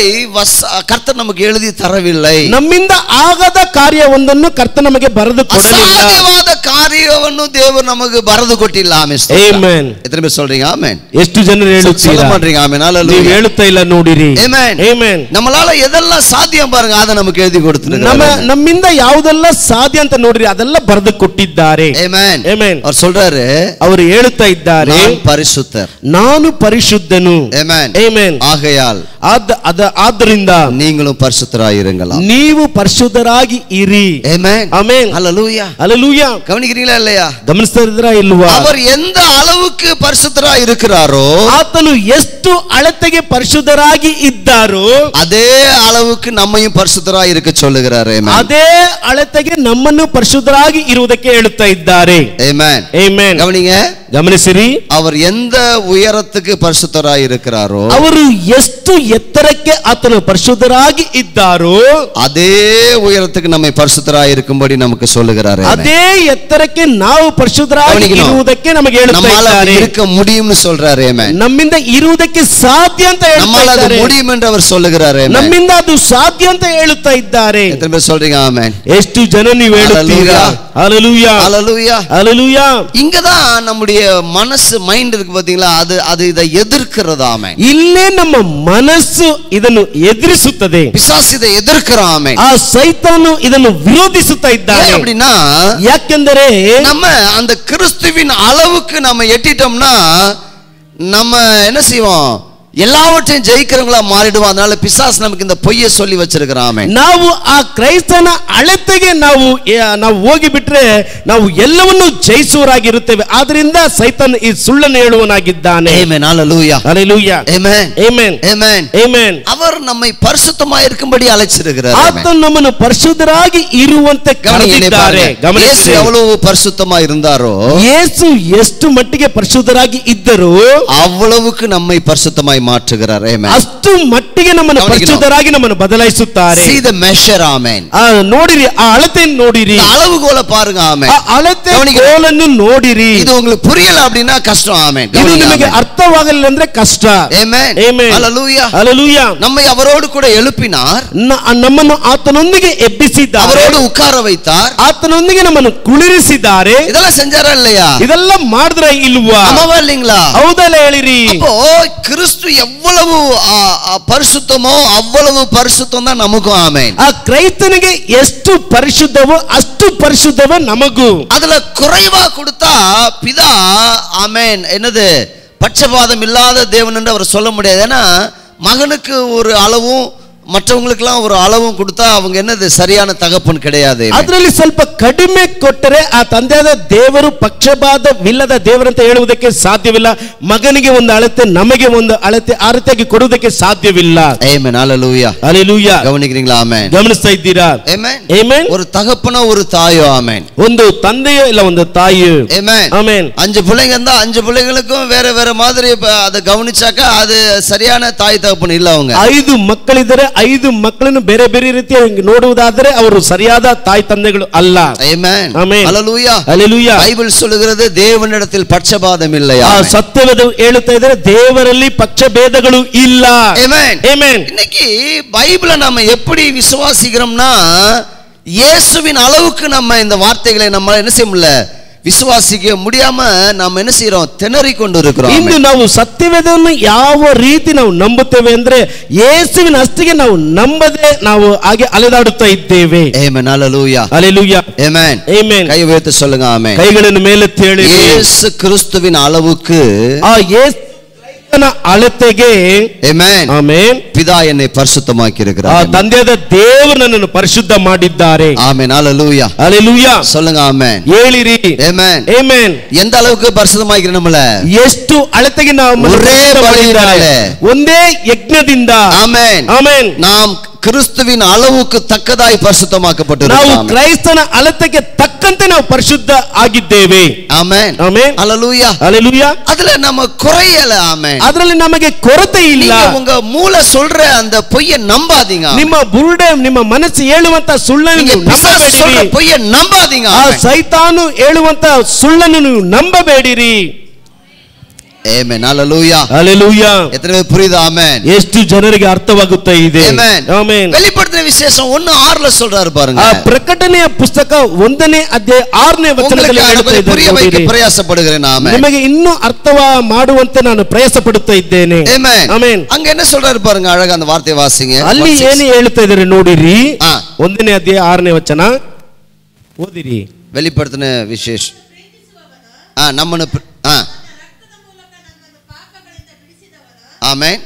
கர்த்தர் நமக்கு எழுதி தரவில்லை. ನಮ್ಮಿಂದ ಆಗದ ಕಾರ್ಯವೊಂದನ್ನು ಕರ್ತ ನಮಗೆ ಬರೆದು ಕೊಡಲಿಲ್ಲ. ಅಸಾಧ್ಯವಾದ ಕಾರ್ಯವನ್ನು ದೇವರು ನಮಗೆ ಬರೆದು ಕೊಟ್ಟಿಲ್ಲ. ಆಮೆನ್. ಎത്ര ಬೇಗ சொல்றீங்க? ಆಮೆನ್. ಎಷ್ಟು ಜನರು ಹೇಳುತ್ತೀರಾ? சொல்றீங்க ಆಮೆನ್. ಹalleluya. ನೀವು ಹೇಳುತ್ತಾ ಇಲ್ಲ ನೋಡಿರಿ. Amen, amen. நம்மளால எதெல்லாம் சாத்தியம் பாருங்க, அத நமக்கு எழுதி கொடுத்திருக்காரு. ನಮ್ಮಿಂದ ಯಾವುದೆಲ್ಲ ಸಾಧ್ಯ ಅಂತ ನೋಡ್ರಿ, ಅದೆಲ್ಲ ಬರೆದು ಕೊಟ್ಟಿದ್ದಾರೆ. Amen, amen. ಅವರು சொல்றாரு, ಅವರು ಹೇಳುತ್ತಾ ಇದ್ದಾರೆ, ನಾನು ಪರಿಶುದ್ಧர், ನಾನು ಪರಿಶುದ್ಧನು. Amen, amen. ஆகையால் ಆದ್ದರಿಂದ நீங்களும் பரிசுத்தராயிருங்கள், ನೀವು ಪರಿಶುದ್ಧರಾಗಿ ಇರಿ. ಆಮೆನ್, ಆಮೆನ್, ஹalleluya, ஹalleluya. கவனிக்கிறீங்களா இல்லையா? ಗಮನಿಸ್ತಾ ಇದ್ದೀರಾ ಇಲ್ವಾ? அவர் எந்த அளவுக்கு பரிசுத்தராய் இருக்கிறாரோ, ಆತನು ಎಷ್ಟು ಅಳತೆಗೆ ಪರಿಶುದ್ಧರಾಗಿ ಇದ್ದಾರೋ அதே அளவுக்கு நம்மையும் பரிசுத்தராய் இருக்க சொல்லுகிறார். ஆமென், ಅದೇ ಅಳತೆಗೆ ನಮ್ಮನ್ನು ಪರಿಶುದ್ಧರಾಗಿ ಇರುವುದಕ್ಕೆ ಹೇಳುತ್ತಾ ಇದ್ದಾರೆ. ஆமென், ಆಮೆನ್. கவனிங்க, ಗಮನಿಸಿರಿ. அவர் எந்த உயரத்துக்கு பரிசுத்தராய் இருக்கிறாரோ, ಅವರು ಎಷ್ಟು ಎತ್ತರಕ್ಕೆ ಆತನು ಪರಿಶುದ್ಧರಾಗಿ ಇದ್ದಾರೋ அதே உயரத்துக்கு நம்மை பரிசுத்தராய் இருக்கும்படி நமக்கு சொல்லுகிறார். ಅದೇ ಎತ್ತರಕ್ಕೆ ನಾವು ಪರಿಶುದ್ಧರಾಗಿ ಇರುವುದಕ್ಕೆ ನಮಗೆ ಹೇಳುತ್ತಾ ಇದ್ದಾರೆ. இருக்க முடியும்னு சொல்றாரு. ஆமென், ನಮ್ಮಿಂದ ಇರುವುದಕ್ಕೆ ಸಾಧ್ಯ ಅಂತ ಹೇಳ್ತಾ ಇದ್ದಾರೆ. முடியும் என்று அவர் சொல்லுகிறார். ನಮ್ಮಿಂದ ಅದು ಸಾಧ್ಯ ಅಂತ ಹೇಳುತ್ತಾ ಇದ್ದಾರೆ. எத்தனை பேர் சொல்றீங்க? ஆமென். ಎಷ್ಟು ಜನ ನೀವು ಹೇಳುತ್ತೀರಾ? ஹalleluya, ஹalleluya, ஹalleluya. இங்கதான் நம்முடைய நம்முடைய மனசு மைண்ட் இருக்கு பாத்தீங்களா, அது இதை எதிர்க்கிறதாமே. ಇಲ್ಲೇ ನಮ್ಮ ಮನಸ್ಸು ಇದನ್ನು ಎದುರಿಸುತ್ತದೆ. பிசாசு இதை எதிர்க்கிறாமே. ಆ ಸೈತಾನು ಇದನ್ನು ವಿರೋಧಿಸುತ್ತಾ ಇದ್ದಾನೆ. அப்படின்னா ಯಾಕೆಂದರೆ நம்ம அந்த கிறிஸ்துவின் அளவுக்கு நம்ம எட்டிட்டோம்னா நம்ம என்ன செய்வோம், எல்லாவற்றையும் ஜெயிக்கிறவங்களா மாறிடுவோம். அதனால பிசாசு நமக்கு இந்த பொய்யை சொல்லி வச்சிருக்கிறாமே. ನಾವು ಆ ಕ್ರೈಸ್ತನ ಅಳತೆಗೆ ನಾವು ಹೋಗಿಬಿಟ್ರೆ ನಾವು ಎಲ್ಲವನ್ನೂ ಜಯಿಸುವರಾಗಿರುತ್ತೇವೆ. ಆದ್ರಿಂದ ಸೈತಾನ ಈ ಸುಳ್ಳನ್ನು ಹೇಳುವನಾಗಿದ್ದಾನೆ. ಆಮೆನ್, ಹalleluya, ಹalleluya, ಆಮೆನ್, ಆಮೆನ್, ಆಮೆನ್, ಆಮೆನ್. அவர் நம்மை பரிசுத்தமாய் இருக்கும்படி அழைச்சிருக்கிறார். ಆತನು ನಮ್ಮನ್ನು ಪರಿಶುದ್ಧರಾಗಿ ಇರುವಂತೆ ಕರೆದಿದ್ದಾರೆ. ಯೇಸು எவ்வளவு பரிசுத்தமாய் இருந்தாரோ, ಯೇಸು ಎಷ್ಟು ಮಟ್ಟಿಗೆ ಪರಿಶುದ್ಧರಾಗಿ ಇದ್ದರು அவ்வளவுக்கு நம்மை பரிசுத்தமாய் மாற்றுகிறார். ஆமென். ಅಷ್ಟು ಮಟ್ಟಿಗೆ ನಮ್ಮನ್ನು ಪರಿಶುದ್ಧರಾಗಿ ನಮ್ಮನ್ನು ಬದಲಾಯಿಸುತ್ತಾರೆ. See the measure, amen. ನೋಡಿರಿ, ಆ ಅಳತೆಯನ್ನು ನೋಡಿರಿ, அளவுகோலை பாருங்க. ಆಮೆನ್. ಆ ಅಳತೆಯನ್ನು ನೋಡಿರಿ. ಇದು உங்களுக்கு புரியல அப்படினா கஷ்டம். ஆமென். ಇದು ನಿಮಗೆ ಅರ್ಥವಾಗಲಿಲ್ಲ ಅಂದ್ರೆ ಕಷ್ಟ. ಆಮೆನ್, ಆಮೆನ್, ಹalleluya, ಹalleluya. நம்மை அவரோடு கூட எழுப்பினார், ನಮ್ಮನ್ನು ಆತನೊಂದಿಗೆ ಎಬ್ಬಿಸಿದ್ದಾರೆ, அவரோடு உட்கார வைத்தார், ಆತನೊಂದಿಗೆ ನಮ್ಮನ್ನು ಕುಳ್ಳಿರಿಸಿದ್ದಾರೆ. இதெல்லாம் செஞ்சாரா இல்லையா? ಇದೆಲ್ಲ ಮಾಡಿದ್ರ ಇಲ್ವಾ? ஆமாவா இல்லீங்களா? ಹೌದಲ್ಲ ಹೇಳಿರಿ. அப்போ கிறிஸ்து எவ்வளவு பரிசுத்தமோ அவ்வளவு பரிசுத்தம் தான் நமக்கும். ஆமென். ಆ ಕ್ರೈಸ್ತನಿಗೆ ಎಷ್ಟು ಪರಿಶುದ್ಧವೋ ಅಷ್ಟು ಪರಿಶುದ್ಧವೋ ನಮಗೂ. அதுல குறைவா கொடுத்தா பிதா ஆமென் என்னது பட்சபாதம் இல்லாத தேவன் என்று அவர் சொல்ல முடியாது. ஏன்னா மகனுக்கு ஒரு அளவும் மற்றவங்களுக்கெல்லாம் ஒரு அளவும் கொடுத்தா அவங்க என்னது சரியான தகப்பன் கிடையாது. ಅದರಲ್ಲಿ ಸ್ವಲ್ಪ ಕಡಿಮೆ ಕೊಟ್ಟರೆ ಆ ತಂದೆಯಾದ ದೇವರು ಪಕ್ಷಪಾತವಿಲ್ಲದ ದೇವರಂತ ಹೇಳುವುದಕ್ಕೆ ಸಾಧ್ಯವಿಲ್ಲ. ಮಗನಿಗೆ ಒಂದು ಅಳತೆ, ನಮಗೆ ಒಂದು ಅಳತೆ, ಆ ರೀತಿಯಾಗಿ ಕೊಡುವುದಕ್ಕೆ ಸಾಧ್ಯವಿಲ್ಲ. ಆಮೆನ್, ಹalleluya, ಹalleluya. ಗಮನಿக்கிறீங்களா? ಆಮೆನ್. ಗಮನಿಸ್ತಾ ಇದ್ದೀರಾ? Amen, amen. ஒரு தகப்பனோ ஒரு தாயோ, ஆமென், ಒಂದು ತಂದೆಯೋ ಇಲ್ಲ ಒಂದು ತಾಯಿಯೋ, ஆமென், ஆமென். 5 பிள்ளைங்க இருந்தா 5 பிள்ளைகளுக்கும் வேற வேற மாதிரி அதை கவனிச்சாக்கா அது சரியான தாய் தகப்பன் இல்ல. அவங்க 5 ಮಕ್ಕಳಿದ್ದರೆ 5 ಮಕ್ಕಳನ್ನು ಬೇರೆ ಬೇರೆ ರೀತಿಯಾಗಿ ನೋಡುವುದಾದರೆ ಅವರು ಸರಿಯಾದ ತಾಯಿ ತಂದೆಗಳು ಅಲ್ಲ. ಆಮೆನ್, ಆಮೆನ್, ಹalleluya, ಹalleluya. ಬೈಬಲ್ சொல்லுகிறது தேவனிடத்தில் பட்சபாதம் இல்லையா? ಸತ್ಯವೇದ ಹೇಳುತ್ತಾ ಇದ್ದಾರೆ ದೇವರಲ್ಲಿ ಪಕ್ಷಭೇದಗಳು ಇಲ್ಲ. ஆமென், ಆಮೆನ್. இன்னைக்கு பைபிளை நாம எப்படி விசுவாசிக்கிறோம்னா இயேசுவின் அளவுக்கு நம்ம இந்த வார்த்தைகளை நம்ம என்ன செய்ய முடியல, ವಿಶ್ವಾಸಿಗೆ முடியாம நாம் என்ன செய்றோம், திணறி கொண்டு இருக்கிறோம். ಇಂದು ನಾವು ಸತ್ಯವೇದವನ್ನು ಯಾವ ರೀತಿ ನಾವು ನಂಬುತ್ತೇವೆ ಅಂದ್ರೆ ಯೇಸುವಿನ ಅಷ್ಟಿಗೆ ನಾವು ನಂಬದೆ ನಾವು ಹಾಗೆ ಅಲೆದಾಡುತ್ತಾ ಇದ್ದೇವೆ. ಆಮೆನ್, ಹalleluya, ಹalleluya, ಆಮೆನ್, ಆಮೆನ್. ಕೈ ಉಯರ್ತಿ சொல்லுங்க. ಆಮೆನ್. ಕೈಗಳನ್ನು ಮೇಲೆತ್ತಿ ಹೇಳಿ, ಯೇಸು ಕ್ರಿಸ್ತುವಿನ அளவுக்கு ಆ ಯೇಸುವಿನ ಅಳತೆಗೆ ಆಮೆನ್, ಆಮೆನ್, ಪಿತಾ என்னை பரிசுத்தமாக்கி இருக்கிறார். ಆ ತಂದೆಯಾದ ದೇವರು ನನ್ನನ್ನು ಪರಿಶುದ್ಧ ಮಾಡಿದ್ದಾರೆ. ಆಮೆನ್, ಹalleluya, ಹalleluya. சொல்லுங்க. ಆಮೆನ್, ಹೇಳಿರಿ. Amen, amen. எந்த அளவுக்கு பரிசுத்தமாக்கி நம்மள, ಎಷ್ಟು ಅಳತೆಗೆ ನಾವು ஒரே பலியினாலே, ಒಂದೇ ಯಜ್ಞದಿಂದ, ಆಮೆನ್, ಆಮೆನ್, நாம் கிறிஸ்துவின் அளவுக்கு தக்கதாய் பரிசுத்தமாக்கப்பட்டிருக்கிறோம். ನಾವು ಕ್ರೈಸ್ತನ ಅಳತೆಗೆ ತಕ್ಕಂತೆ ನಾವು ಪರಿಶುದ್ಧ ಆಗಿದ್ದೇವೆ. ಆಮೆನ್, ಆಮೆನ್, ಹalleluya, ಹalleluya. அதுல நம்ம குறையல. ஆமென். ಅದರಲ್ಲಿ ನಮಗೆ ಕೊರತೆ ಇಲ್ಲ. நீங்க உங்க மூளை சொல்ற அந்த பொய்யை நம்பாதீங்க. ನಿಮ್ಮ ಬುರುಡೆ, ನಿಮ್ಮ ಮನಸ್ಸು ಹೇಳುವಂತ ಸುಳ್ಳನ್ನು நீங்க பிசாசு சொல்ற ನಂಬಬೇಡಿರಿ. பொய்யை நம்பாதீங்க. ಆ ஆமென். ಸೈತಾನು ಹೇಳುವಂತ ಸುಳ್ಳನ್ನು ನೀವು ನಂಬಬೇಡಿರಿ. ಆಮೆನ್, ಹalleluya, ಹalleluya. எத்தனை பேர் புரியுது? ஆமென். ಎಷ್ಟು ಜನರಿಗೆ ಅರ್ಥವಾಗುತ್ತಾ ಇದೆ? Amen, amen. வெளிப்படுத்தின விசேஷம் 1:6ல சொல்றாரு பாருங்க. ಆ ಪ್ರಕಟಣೆಯ ಪುಸ್ತಕ 1ನೇ ಅಧ್ಯಾಯ 6ನೇ ವಚನದಲ್ಲಿ ಹೇಳ್ತಾ ಇದ್ದಾರೆ. புரிய வைக்க பிரயாசப்படுகிறேன். ஆமென். ನಿಮಗೆ ಇನ್ನೂ ಅರ್ಥ ಮಾಡುವಂತೆ ನಾನು ಪ್ರಯಾಸ ಪಡುತ್ತಾ ಇದ್ದೇನೆ. ஆமென், ಆಮೆನ್. அங்க என்ன சொல்றாரு பாருங்க, ಅழகಾ அந்த வார்த்தை வாசிங்க. ಅಲ್ಲಿ ಏನು ಹೇಳ್ತಾ ಇದ್ದಾರೆ ನೋಡಿರಿ. ಆ. 1ನೇ ಅಧ್ಯಾಯ 6ನೇ ವಚನ ಓದಿರಿ. வெளிப்படுத்தின விசேஷம் நம்மன ಆಮೆನ್.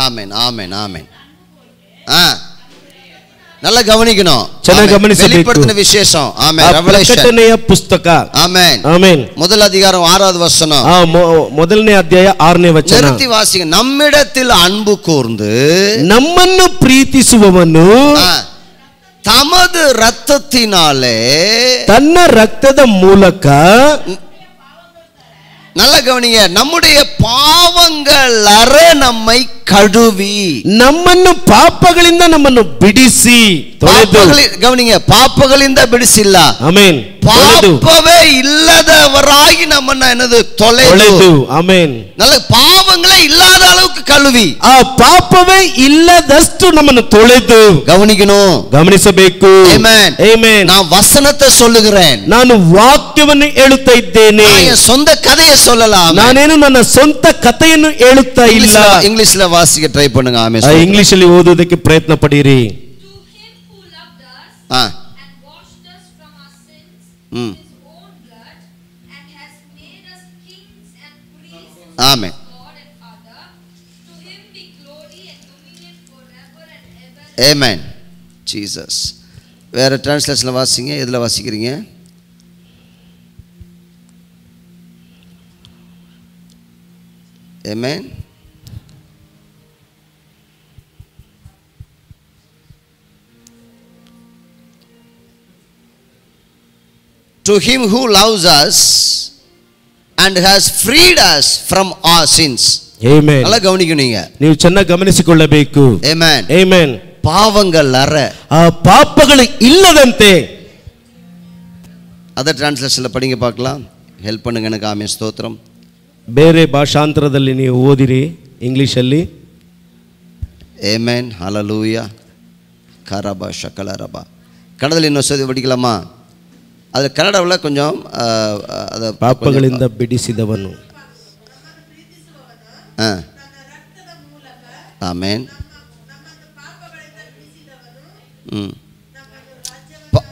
Amen, amen, amen. நல்லா கவனிக்கணும். ಚೆನ್ನಾಗಿ ಗಮನಿಸಬೇಕು. வெளிப்படுத்தின விசேஷம். ஆமென். ಪ್ರಕಟಣೆಯ ಪುಸ್ತಕ. ஆமென். ஆமென். முதல் அதிகாரம் 6வது வசனம். ಮೊದಲನೇ ಅಧ್ಯಾಯ 6ನೇ ವಚನ. நிறுத்தி வாசிங்க. நம்மிடத்தில் அன்பு கூர்ந்து ನಮ್ಮನ್ನು ಪ್ರೀತಿಸುವವನು தமது இரத்தத்தினாலே, ತನ್ನ ರಕ್ತದ ಮೂಲಕ, நல்ல கவனிங்க, நம்முடைய பாவங்கள் அற நம்மை கழுவி, ನಮ್ಮನ್ನು ಪಾಪಗಳಿಂದ ನಮ್ಮನ್ನು ಬಿಡಿಸಿ ತೊಳೆದು. கவனிங்க, பாப்பಗಳಿಂದ ಬಿಡಿಸಿಲ್ಲ, ಆಮೆನ್, பாப்பவே இல்லாதவராகி நம்ம என்னது ತೊಳೆದು. ಆಮೆನ್. நல்ல பாவங்களே இல்லாத அளவுக்கு கழுவி, ಆ ಪಾಪವೇ ಇಲ್ಲದಷ್ಟು ನಮ್ಮನ್ನು ತೊಳೆದು. கவனிக்கணும், ಗಮನಿಸಬೇಕು. Amen, amen. நான் வசனத்தை சொல்லுகிறேன், ನಾನು ವಾಕ್ಯವನ್ನು ಹೇಳುತ್ತಾ ಇದ್ದೇನೆ, நான் சொந்த கதையை சொல்லலாம். ನಾನೇನು ನನ್ನ ಸ್ವಂತ ಕಥೆಯನ್ನು ಹೇಳುತ್ತಾ ಇಲ್ಲ. ಇಂಗ್ಲಿಷ್ல வாசிக்க ட்ரை பண்ணுங்க. ஆமென். ಇಂಗ್ಲಿಷ್ ಅಲ್ಲಿ ಓದೋದಕ್ಕೆ ಪ್ರಯತ್ನ ಪಡಿರಿ. ஆ, and washed us from our sins ம், with his own blood, and has made us kings and priests amen. to God and Father. To him be glory and dominion forever and ever. Amen. Jesus. வேற டிரான்ஸ்லேஷன்ல வாசிங்க. எதுல வாசிக்கிறீங்க? ஆமென். To him who loves us and has freed us from our sins. Amen. நல்லா கவனிக்கணுங்க, ನೀವು ಚೆನ್ನಾಗಿ ಗಮನಿಸಿಕೊಳ್ಳಬೇಕು. ஆமென். Amen. பாவங்கள் அற, ಆ ಪಾಪಗಳು ಇಲ್ಲದಂತೆ. அதர் டிரான்ஸ்லேஷன்ல படிங்க பார்க்கலாம். ஹெல்ப் பண்ணுங்க எனக்கு. ஆமென், ஸ்தோத்திரம். ಬೇರೆ ಭಾಷಾಂತರದಲ್ಲಿ ನೀವು ಓದಿರಿ ಇಂಗ್ಲಿಷ್ ಅಲ್ಲಿ. ஆமென், ஹalleluya. கரபா ஷகலரபா. கன்னடದಲ್ಲಿ ಇನ್ನೊಂದು படிக்கலாமா? அது கன்னடவில் கொஞ்சம் ಪಾಪಗಳಿಂದ ಬಿಡಿಸಿದವನು. ஆமென்.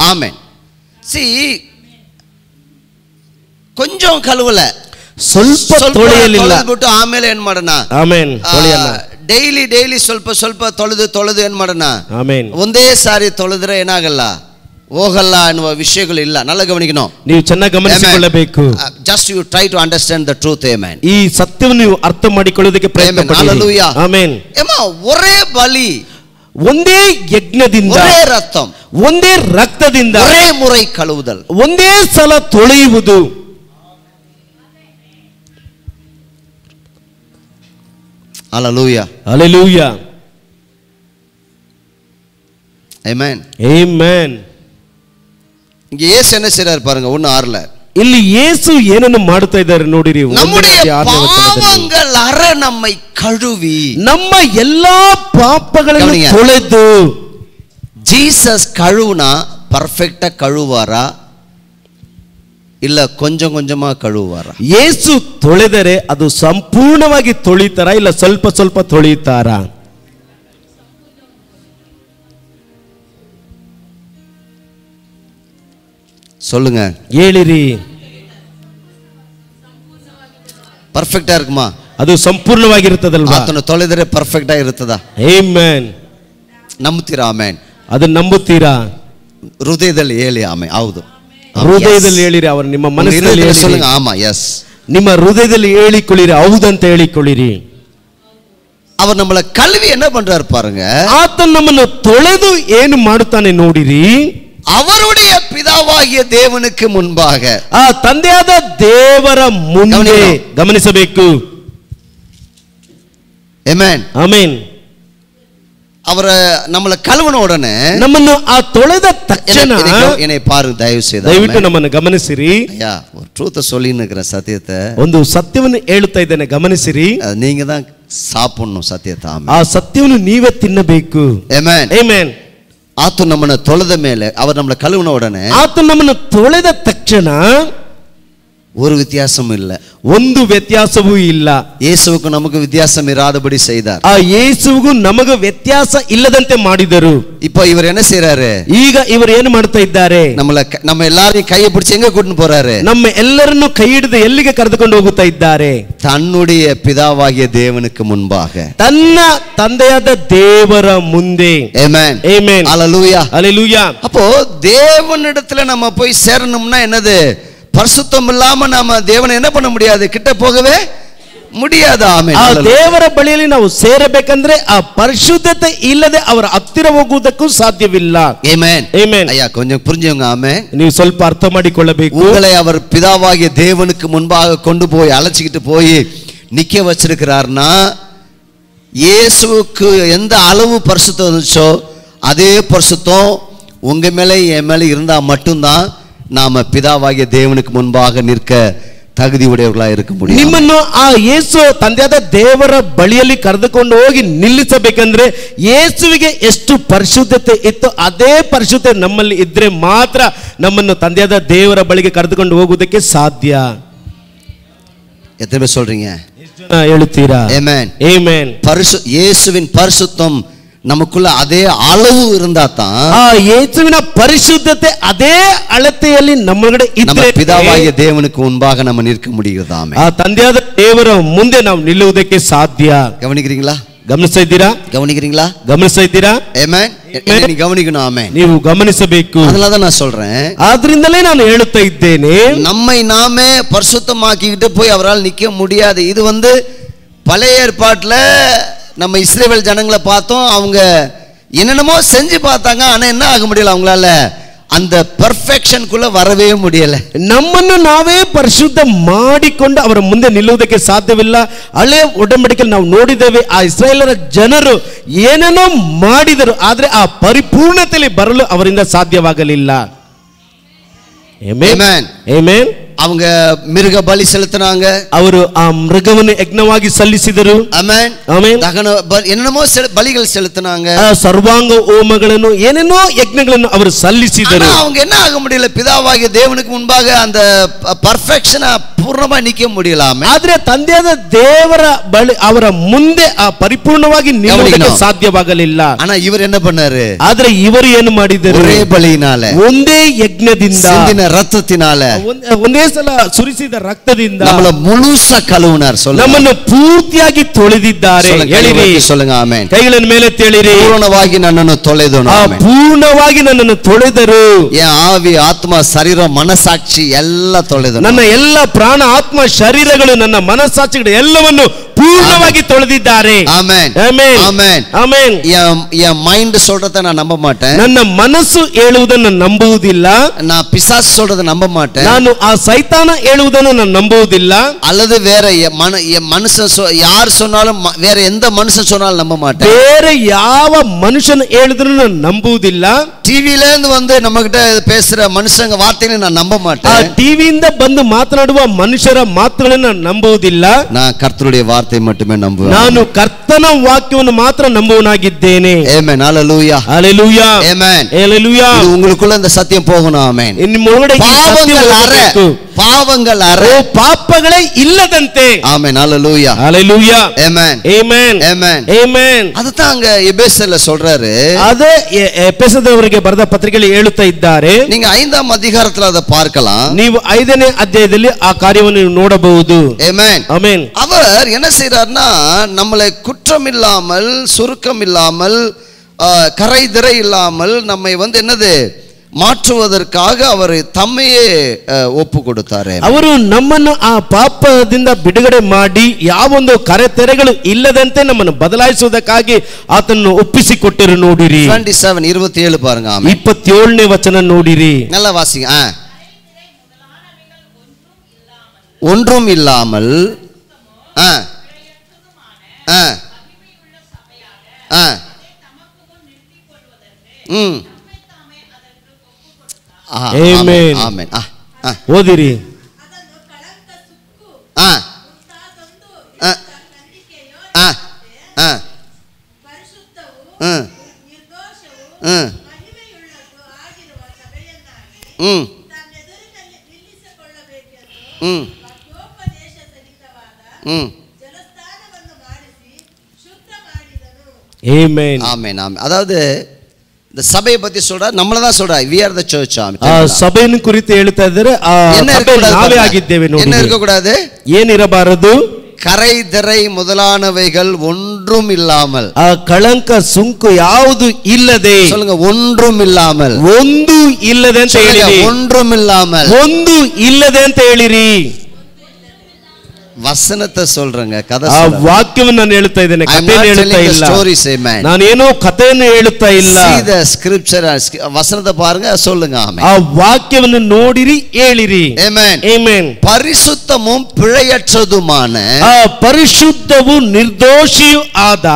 ஆமென். கொஞ்சம் ಕಳುವಲ, ಸ್ವಲ್ಪ ತೊಳೆಯಲಿಲ್ಲ. ಬಿಟ್ಟು ಆಮೇಲೆ ಏನ್ ಮಾಡೋಣ? ಆಮೆನ್. ತೊಳೆಯಲ್ಲ. ಡೈಲಿ ಸ್ವಲ್ಪ ಸ್ವಲ್ಪ ತೊಳೆದು ಏನ್ ಮಾಡೋಣ? ಆಮೆನ್. ಒಂದೇ ಸಾರಿ ತೊಳೆದ್ರೆ ಏನಾಗಲ್ಲ, ಹೋಗಲ್ಲ ಅನ್ನುವ ವಿಷಯಗಳು ಇಲ್ಲ. நல்ல கவனிக்கணும், ನೀವು ಚೆನ್ನಾಗಿ ಗಮನಿಸಿಕೊಳ್ಳಬೇಕು. just you try to understand the truth. amen. ಈ ಸತ್ಯವನ್ನು ನೀವು ಅರ್ಥ ಮಾಡಿಕೊಳ್ಳೋದಕ್ಕೆ ಪ್ರಯತ್ನ ಪಡಿ. Hallelujah. ಆಮೆನ್. ஒரே பலி, ಒಂದೇ ಯಜ್ಞದಿಂದ, ஒரே ரத்தம், ಒಂದೇ ರಕ್ತದಿಂದ, ஒரே முறை கழுவுதல், ಒಂದೇ ಸಲ ತೊಳೆಯುವುದು. Hallelujah. Hallelujah. Amen. Amen. இங்க இயேசு என்ன செய்றார் பாருங்க 1:6ல. ಇಲ್ಲಿ ಯೇಸು ಏನನ್ನು ಮಾಡುತ್ತಾ ಇದ್ದಾರೆ ನೋಡಿರಿ. நம்முடைய பாவங்கள் அற நம்மை கழுவி, ನಮ್ಮ ಎಲ್ಲಾ ಪಾಪಗಳನ್ನು ತೊಳೆದು. ஜீசஸ் கழுவுனா பர்ஃபெக்ட்டா கழுவாரா ಇಲ್ಲ கொஞ்சம் கொஞ்சமா கழுவாரா? ಯೇಸು ತೊಳೆದರೆ ಅದು ಸಂಪೂರ್ಣವಾಗಿ ತೊಳಿತಾರಾ ಇಲ್ಲ ಸ್ವಲ್ಪ ಸ್ವಲ್ಪ ತೊಳಿತಾರಾ? சொல்லுங்க, ಹೇಳಿರಿ. ಪರ್ಫೆಕ್ಟಾ இருக்குமா? ಅದು ಸಂಪೂರ್ಣವಾಗಿರುತ್ತದಲ್ವಾ? ಆತನು ತೊಳೆದರೆ ಪರ್ಫೆಕ್ಟಾ ಇರುತ್ತದಾ? ಆಮೆನ್. ನಂಬುತ್ತೀರಾ? ಆಮೆನ್. ಅದನ್ನ ನಂಬುತ್ತೀರಾ? ಹೃದಯದಲ್ಲಿ ಹೇಳಿ ಆಮೆನ್. ಹೌದು, ಹೃದಯದಲ್ಲಿ ಹೇಳಿರಿ. ಅವರು ನಿಮ್ಮ ಮನಸ್ಸಿನಲ್ಲಿ சொல்லுங்க. ஆமா, எஸ். ನಿಮ್ಮ ಹೃದಯದಲ್ಲಿ ಹೇಳಿಕೊಳ್ಳಿರಿ, ಹೌದಂತ ಹೇಳಿಕೊಳ್ಳಿರಿ. அவர் நம்மள கழுவி என்ன பண்றாரு பாருங்க. ಆತನು ನಮ್ಮನ್ನು ತೊಳೆದು ಏನು ಮಾಡುತ್ತಾನೆ ನೋಡಿರಿ. அவருடைய பிதாவாகிய தேவனுக்கு முன்பாக, ಆ ತಂದೆಯಾದ ದೇವರ ಮುಂದೆ ಗಮನಿಸಬೇಕು. ಆಮೆನ್. ಆಮೆನ್. அவரை நம்மள கழுவின உடனே, ನಮ್ಮನ್ನು ಆ ತೊಳೆದ ತಕ್ಷಣ, என்னை பாருங்க தயவு செய்து, ದಯವಿಟ್ಟು ನಮ್ಮನ್ನು ಗಮನಿಸಿರಿ. ஐயா, ஒரு ட்ரூத்தை சொல்லின்னு இருக்கிற சத்தியத்தை, ಒಂದು ಸತ್ಯವನ್ನು ಹೇಳುತ್ತಾ ಇದ್ದೇನೆ, ಗಮನಿಸಿರಿ. நீங்க தான் சாப்பிடணும் சத்தியத்தை. ಆ ಸತ್ಯವನ್ನು ನೀವೇ ತಿನ್ನಬೇಕು. ಆಮೆನ್. ಆಮೆನ್. ಆತನು ನಮ್ಮನ್ನು ತೊಳೆದ ಮೇಲೆ, அவர் நம்மள கழுவின உடனே, ಆತನು ನಮ್ಮನ್ನು ತೊಳೆದ ತಕ್ಷಣ ஒரு வித்தியாசமும் இல்ல, ಒಂದು ವ್ಯತ್ಯಾಸವೂ ಇಲ್ಲ. இயேசுவுக்கு நமக்கு வித்தியாசம் இராதபடி செய்தார். ಆ ಯೇಸುವಿಗೂ ನಮಗೆ ವ್ಯತ್ಯಾಸ ಇಲ್ಲದಂತೆ ಮಾಡಿದರು. இப்போ இவர் என்ன செய்றாரு? ಈಗ ಇವರು ಏನು ಮಾಡ್ತಾ ಇದ್ದಾರೆ? நம்ம எல்லாரையும் கையை பிடிச்சு எங்க கூட்டிட்டு போறாரு? ನಮ್ಮ ಎಲ್ಲರನ್ನು ಕೈ ಹಿಡಿದು ಎಲ್ಲಿಗೆ ಕರೆದುಕೊಂಡು ಹೋಗುತ್ತಾ ಇದ್ದಾರೆ? தன்னுடைய பிதாவாகிய தேவனுக்கு முன்பாக, ತನ್ನ ತಂದೆಯಾದ ದೇವರ ಮುಂದೆ. ஆமென். ಆಮೆನ್. ஹalleluya. ஹalleluya. அப்போ தேவனிடத்துல நம்ம போய் சேரணும்னா என்னது? பரிசுத்தம் இல்லாம நாம தேவனை என்ன பண்ண முடியாது, கிட்ட போகவே முடியாது. ஆமென். ಆ ದೇವರ ಬಳಿಯಲ್ಲಿ ನಾವು ಸೇರಬೇಕಂದ್ರೆ ಆ ಪರಿಶುದ್ಧತೆ ಇಲ್ಲದೆ ಅವರ ಹತ್ತಿರ ಹೋಗುವುದಕ್ಕೂ ಸಾಧ್ಯವಿಲ್ಲ. ஆமென். ಆಮೆನ್. ஐயா, கொஞ்சம் புரிஞ்சுங்க. ஆமென். ನೀವು ಸ್ವಲ್ಪ ಅರ್ಥ ಮಾಡಿಕೊಳ್ಳಬೇಕು. உங்களை அவர் பிதாவாகிய தேவனுக்கு முன்பாக கொண்டு போய் அழைச்சிக்கிட்டு போய், நிக்க வச்சிருக்கிறார்னா இயேசுவுக்கு எந்த அளவு பரிசுத்தம் இருந்துச்சோ அதே பரிசுத்தம் உங்க மேலே என் மேலே இருந்தா மட்டும்தான் நாம பிதாவாகிய தேவனுக்கு முன்பாக நிற்க ತಗದಿ ಉಡೆಯವர்களாக இருக்க முடியும். ನಿಮ್ಮನ್ನು ಆ ಯೇಸು ತಂದೆಯಾದ ದೇವರ ಬಳಿಯಲ್ಲಿ ಕರೆದುಕೊಂಡು ಹೋಗಿ ನಿಲ್ಲಿಸಬೇಕಂದ್ರೆ ಯೇಸುವಿಗೆ ಎಷ್ಟು ಪರಿಶುದ್ಧತೆ ಇತ್ತು ಅದೇ ಪರಿಶುದ್ಧತೆ ನಮ್ಮಲ್ಲಿ ಇದ್ರೆ ಮಾತ್ರ ನಮ್ಮನ್ನು ತಂದೆಯಾದ ದೇವರ ಬಳಿಗೆ ಕರೆದುಕೊಂಡು ಹೋಗುವುದಕ್ಕೆ ಸಾಧ್ಯ. எத்தனை பேர் சொல்றீங்க? ಹೇಳುತ್ತೀರಾ? ಆಮೆನ್. ಆಮೆನ್. இயேசுவின் பரிசுத்தம் நமக்குள்ள அதே அளவு இருந்தா தான் ಆ ಯೇಸುವಿನ ಪರಿಶುದ್ಧತೆ ಅದೇ ಅಳತೆಯಲ್ಲಿ ನಮ್ಮೊಳಗಡೆ ಇದ್ದರೆ ಪಿತಾವಾகிய தேவனுக்கு முன்பாக நம்ம நிற்க முடிகிறது. ஆமென். ಆ ತಂದೆಯಾದ ದೇವರ ಮುಂದೆ ನಾವು ನಿಲ್ಲುವುದಕ್ಕೆ ಸಾಧ್ಯ. ಗಮನಿக்கிறீங்களா? ಗಮನಿಸ್ತಾ ಇದ್ದೀರಾ? ಗಮನಿக்கிறீங்களா? ಗಮನಿಸ್ತಾ ಇದ್ದೀರಾ? ಆಮೆನ್. ನೀವು ಗಮನಿಕணும். ಆಮೆನ್. ನೀವು ಗಮನಿಸಬೇಕು. அதனால தான் நான் சொல்றேன். ಆದ್ರಿಂದಲೇ ನಾನು ಹೇಳುತ್ತಾ ಇದ್ದೇನೆ, நம்மை நாமே பரிசுத்தமாக்கிட்டு போய் அவரால் நிக்க முடியாது. இது பழைய ஏற்பாட்டுல நம்ம இஸ்ரவேல் ஜனங்களை பார்த்தோம். அவங்க என்னென்னமோ செஞ்சு பார்த்தாங்க, ஆனா என்ன ஆக முடியல, அவங்களால அந்த பெர்ஃபெக்ஷன்குள்ள வரவே முடியல. ನಮ್ಮನ್ನು ನಾವೇ ಪರಿಶುದ್ಧ ಮಾಡಿಕೊಂಡು ಅವರ ಮುಂದೆ ನಿಲ್ಲುವುದಕ್ಕೆ ಸಾಧ್ಯವಿಲ್ಲ. ಹಳೆ ಒಡಂಬಡಿಕೆಯಲ್ಲಿ ನಾವು ನೋಡಿದ್ದೇವೆ, ಆ ಇಸ್ರಾಯೇಲರ ಜನರು ಏನೇನೋ ಮಾಡಿದರು, ಆದ್ರೆ ಆ ಪರಿಪೂರ್ಣತೆಯಲ್ಲಿ ಬರಲು ಅವರಿಂದ ಸಾಧ್ಯವಾಗಲಿಲ್ಲ. ಆಮೆನ್. ಆಮೆನ್. அவங்க மிருக பலி செலுத்தினாங்க, ಅವರು ಆ ಮೃಗವನ್ನು ಯಜ್ಞವಾಗಿ ಸಲ್ಲಿಸಿದರು. ಆಮೆನ್. ಆಮೆನ್. ದಹನ என்னென்னமோ பலிகள் செலுத்தினாங்க, ಸರ್ವಾಂಗ ಹೋಮಗಳನ್ನು ಏನೇನೋ ಯಜ್ಞಗಳನ್ನು ಅವರು ಸಲ್ಲಿಸಿದರು. அவங்க என்ன ஆக முடியல, பிதாவாகிய தேவனுக்கு முன்பாக அந்த ಪರ್ಫೆಕ್ಷನ್ ಪೂರ್ಣವಾಗಿ ನಿಕ್ಕ முடியல. ಆದ್ರೆ ತಂದೆಯಾದ ದೇವರ ಬಳಿ ಅವರ ಮುಂದೆ ಆ ಪರಿಪೂರ್ಣವಾಗಿ ನಿಲ್ಲುವುದಕ್ಕೆ ಸಾಧ್ಯವಾಗಲಿಲ್ಲ. ಆனா ಇವರು என்ன பண்ணாரு, ಆದ್ರೆ ಇವರು ಏನು ಮಾಡಿದರು, ஒரே பலியினால, ಒಂದೇ ಯಜ್ಞದಿಂದ, சிந்தின ரத்தத்தினால, ಒಂದೇ ಸಲ ಸುರಿಸಿದ ರಕ್ತದಿಂದ நம்மள முழுசா கழுவினார். சொல்லுங்க, ನಮ್ಮನ್ನು ಪೂರ್ತಿಯಾಗಿ ತೊಳೆದಿದ್ದಾರೆ. ಹೇಳಿರಿ, சொல்லுங்க ಆಮೆನ್. ಕೈಗಳನ್ನು ಮೇಲೆ ತಿಳಿರಿ. ಪೂರ್ಣವಾಗಿ ನನ್ನನ್ನು ತೊಳೆದನು. ಆಮೆನ್. ಪೂರ್ಣವಾಗಿ ನನ್ನನ್ನು ತೊಳೆದರು. என் ஆவி ஆத்மா சரீரம் மனசாட்சி எல்லாம் ತೊಳೆದನು. ನನ್ನ ಎಲ್ಲ ಪ್ರಾಣ ಆತ್ಮ ಶರೀರಗಳು ನನ್ನ ಮನಸ್ಸಾಕ್ಷಿಗಳು ಎಲ್ಲವನ್ನು ಪೂರ್ಣವಾಗಿ ತೊಳೆದಿದ್ದಾರೆ. ಆಮೆನ್. ಆಮೆನ್. ಆಮೆನ್. ಆಮೆನ್. என் மைண்ட் சொல்றத நான் நம்ப மாட்டேன். ನನ್ನ ಮನಸ್ಸು ಹೇಳುವುದನ್ನು ನಂಬುವುದಿಲ್ಲ. நான் பிசாசு சொல்றத நம்ப மாட்டேன். ನಾನು ಆ ಸೈತಾನ ಹೇಳುವುದನ್ನು ನಾನು ನಂಬುವುದಿಲ್ಲ. அல்லது வேற மனுஷன் யார் சொன்னாலும், வேற எந்த மனுஷன் சொன்னாலும் நம்ப மாட்டேன். ಬೇರೆ ಯಾವ ಮನುಷ್ಯನ ಹೇಳಿದ್ರು ನಾನು ನಂಬುವುದಿಲ್ಲ. டிவில இருந்து நம்ம கிட்ட பேசுற மனுஷங்க வார்த்தைகளை நான் நம்ப மாட்டேன். ಆ ಟಿವಿಯಿಂದ ಬಂದು ಮಾತನಾಡುವ ಮನುಷ್ಯರ ಮಾತುಗಳನ್ನು ನಾನು ನಂಬುವುದಿಲ್ಲ. நான் கர்த்தருடைய வார்த்தை மட்டுமே நம்புவேன். ನಾನು ಕರ್ತನ ವಾಕ್ಯವನ್ನು ಮಾತ್ರ ನಂಬುವನಾಗಿದ್ದೇನೆ. ಆಮೆನ್. ஹalleluya. ஹalleluya. ஆமென். ஹalleluya. இது உங்களுக்குள்ள இந்த சத்தியம் போகணும். ஆமென். ನಿಮ್ಮೊಳಗಡೆ ಈ ಸತ್ಯ ಹೋಗಬೇಕು. ಪಾಪಗಳ ಅರೆ, ಪಾಪಗಳೇ ಇಲ್ಲದಂತೆ. ಆಮೆನ್. ஹalleluya. ஹalleluya. ஆமென். ಆಮೆನ್. ஆமென். ಆಮೆನ್. அதுதான் அங்க எபேசியர்ல சொல்றாரு. ಅದೇ ಎಫೆಸದವರಿಗೆ ಬರೆದ ಪತ್ರಿಕೆಯಲ್ಲಿ ಹೇಳುತ್ತಾ ಇದ್ದಾರೆ. நீங்க 5ஆம் அதிகாரத்துல அதை பார்க்கலாம். ನೀವು 5ನೇ ಅಧ್ಯಾಯದಲ್ಲಿ ಆ ಕಾರ್ಯವನ್ನು ನೀವು ನೋಡಬಹುದು. ஆமென். ಆಮೆನ್. அவர் என்ன செய்றார்னா, நம்மளை குற்றம் இல்லாமல், சுருக்கம் இல்லாமல், கரை திரை இல்லாமல் நம்மை என்னது மாற்றுவதற்காக அவர் தம்மையே ಒಪ್ಪು ಕೊಡುತ್ತಾರೆ. ಅವರು ನಮ್ಮನ್ನು ಆ ಪಾಪದಿಂದ ಬಿಡುಗಡೆ ಮಾಡಿ ಯಾವೊಂದು ಕರೆತೆರೆಗಳು ಇಲ್ಲದಂತೆ ನಮ್ಮನ್ನು ಬದಲಾಯಿಸುವುದಕ್ಕಾಗಿ ಆತನನ್ನು ಒಪ್ಪಿಸಿಕೊಟ್ಟರು. ನೋಡಿರಿ 27 பாருங்க. ஆமென். 27ನೇ ವಚನ ನೋಡಿರಿ. நல்லா வாசிங்க. ஒன்றும் இல்லாமல் ಆಮೆನ್. ಆಮೆನ್. ಓದಿರಿ. ஆமென். ஆமென். ஆமென். அதாவது இந்த சபையை பத்தி சொல்ற, நம்மள தான் சொல்ற, we are the church. ಸಭೆಯನ್ನು ಕುರಿತು ಹೇಳ್ತಾ ಇದ್ದಾರೆ. ನಾವೇ ಆಗಿದ್ದೇವೆ. ನೋಡಿ, என்ன இருக்க கூடாது, ಏನಿರಬಾರದು, கரை திரை முதலானவைகள் ஒன்றும் இல்லாமல், ಕಳಂಕ ಸುಂಕು ಯಾವುದು ಇಲ್ಲದೆ. சொல்லுங்க, ஒன்றும் இல்லாமல். ಒಂದು ಇಲ್ಲದೆ ಅಂತ ಹೇಳಿರಿ. ஒன்றும் இல்லாமல். ಒಂದು ಇಲ್ಲದೆ ಅಂತ ಹೇಳಿರಿ. ವಸನತೆ சொல்றங்க ಕಥೆ ಆ ವಾಕ್ಯವನ್ನು ನಾನು ಹೇಳ್ತಾ ಇದ್ದೇನೆ, ಕಥೆಯನ್ನು ಹೇಳ್ತಾ ಇಲ್ಲ. ನಾನೇನೋ ಕಥೆಯನ್ನು ಹೇಳುತ್ತಾ ಇಲ್ಲ. See the scripture, ವಸನತೆ பாருங்க, சொல்லுங்க ஆமென். ಆ ವಾಕ್ಯವನ್ನು ನೋಡಿರಿ, ಹೇಳಿರಿ. Amen. Amen. ಪರಿಶುದ್ಧமும் பிழையற்றதுமான ಪರಿಶುದ್ಧವು ನಿರ್ದೋಷಿಯೂ ಆದ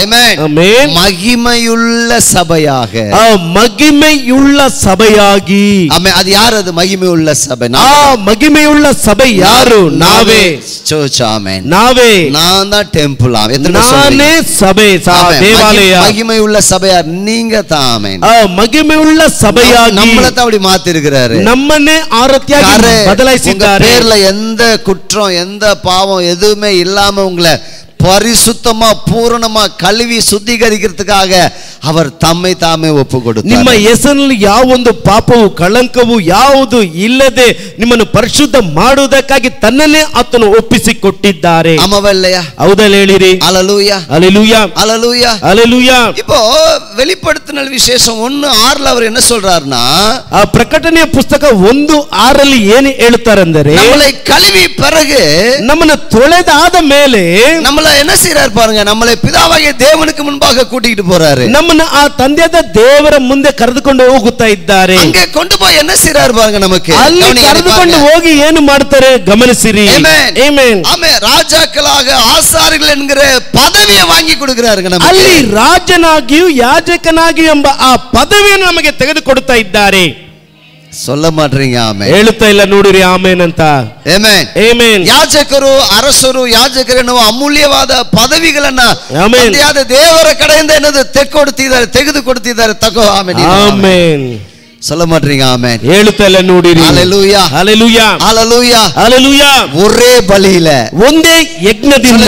Amen. Amen. மகிமையுள்ள சபையாக ಮಹಿಮೆಯುಳ್ಳ ಸಭೆಯಾಗಿ. ಆಮೆನ್. ಅದು ಯಾರು? ಅದು ಮಹಿಮೆಯುಳ್ಳ ಸಭೆ. ಮಹಿಮೆಯುಳ್ಳ ಸಭೆ ಯಾರು? ನಾವೇ. ಚರ್ಚ್. ಆಮೆನ್. ನಾವೇ. நான் தான் டெம்பிள். நானே சபை, தேவாலய. மகிமையுள்ள சபையா நீங்க தான். ஆமென். மகிமையுள்ள சபையாಗಿ நம்மள தான் அப்படி மாத்தி இருக்கிறாரு. நம்மனே ஆரத்தியாಗಿ ಬದಲಾಯಿಸಿದ್ದಾರೆ. பேர்ல எந்த குற்றம் எந்த பாவம் எதுவுமே இல்லாம உங்களை பரிசுத்தமா பூரணமா கழுவி சுத்திகரிக்கிறதுக்காக அவர் தம்மை தாமே ಒಪ್ಪು ಕೊಡುತ್ತಾರೆ. ನಿಮ್ಮ ಹೆಸರಿನಲ್ಲಿ ಯಾವೊಂದು ಪಾಪವು ಕಳಂಕವು ಯಾವುದು ಇಲ್ಲದೆ ನಿಮ್ಮನ್ನು ಪರಿಶುದ್ಧ ಮಾಡುವುದಕ್ಕಾಗಿ ತನ್ನನ್ನೇ ಆತನು ಒಪ್ಪಿಸಿಕೊಟ್ಟಿದ್ದಾರೆ. ಆಮವಲ್ಲಯ್ಯ? ಹೌದಲ್ಲ? ಹೇಳಿರಿ. ஹல்லேலூயா, ஹல்லேலூயா, ஹல்லேலூயா, ஹல்லேலூயா. இப்போ வெளிப்படுத்தின விசேஷம் 1:6 அவர் என்ன சொல்றாருன்னா, ಆ ಪ್ರಕಟಣೆಯ ಪುಸ್ತಕ 1:6 ಏನು ಹೇಳುತ್ತಾರೆಂದರೆ, நம்மளை கழுவி பிறகு ನಮ್ಮನ್ನು ತೊಳೆದಾದ ಮೇಲೆ நம்மள என்ன செய்றார் பாருங்க, நம்மளை பிதாவாகிய தேவனுக்கு முன்பாக கூட்டிட்டு போறாரு. ನಮ್ಮನ್ನು ಆ ತಂದೆಯಾದ ದೇವರ ಮುಂದೆ ಕರೆದುಕೊಂಡು ಹೋಗುತ್ತಾ ಇದ್ದಾರೆ. அங்கே கொண்டு போய் என்ன செய்றார் பாருங்க, நமக்கு ಅಲ್ಲಿ ಕರೆದುಕೊಂಡು ಹೋಗಿ ಏನು ಮಾಡ್ತಾರೆ ಗಮನಿಸಿರಿ. ಆಮೆನ್. ಆಮೆನ್. ஆமென். ராஜாக்களாக ஆசாரிகள் என்கிற பதவியை வாங்கி கொடுக்கிறாருங்க நமக்கு. ಅಲ್ಲಿ ರಾಜನಾಗಿಯೂ ಯಾಜಕನಾಗಿಯೂ ಎಂಬ ಆ ಪದವಿಯನ್ನು ನಮಗೆ ತೆಗೆದುಕೊಡುತ್ತಾ ಇದ್ದಾರೆ. சொல்ல மாட்டீங்க. ಆಮೆನ್. ಹೇಳುತ್ತಾ ಇಲ್ಲ ನೋಡಿರಿ ಆಮೆನ್ ಅಂತ. ಆಮೆನ್. ಆಮೆನ್. ಯಾಜಕರು, ಅರಸರು, ಯಾಜಕರನ್ನು ಅಮೂಲ್ಯವಾದ ಪದವಿಗಳನ್ನ ಆಮೆನ್ ತಂದೆಯಾದ ದೇವರ ಕಡೆಯಿಂದ ಏನದು ತೆಗೆದುಕೊಡುತ್ತಿದ್ದಾರೆ. ತಗೋ. ಆಮೆನ್. ಆಮೆನ್. சொல்ல மாட்டீங்க. ஆமென். ಹೇಳುತ್ತಾ ಇಲ್ಲ ನೋಡಿರಿ. ஹல்லேலூயா, ஹல்லேலூயா, ஹல்லேலூயா, ஹல்லேலூயா. ஒரே பலியில, ಒಂದೇ ಯಜ್ಞದಿಂದ,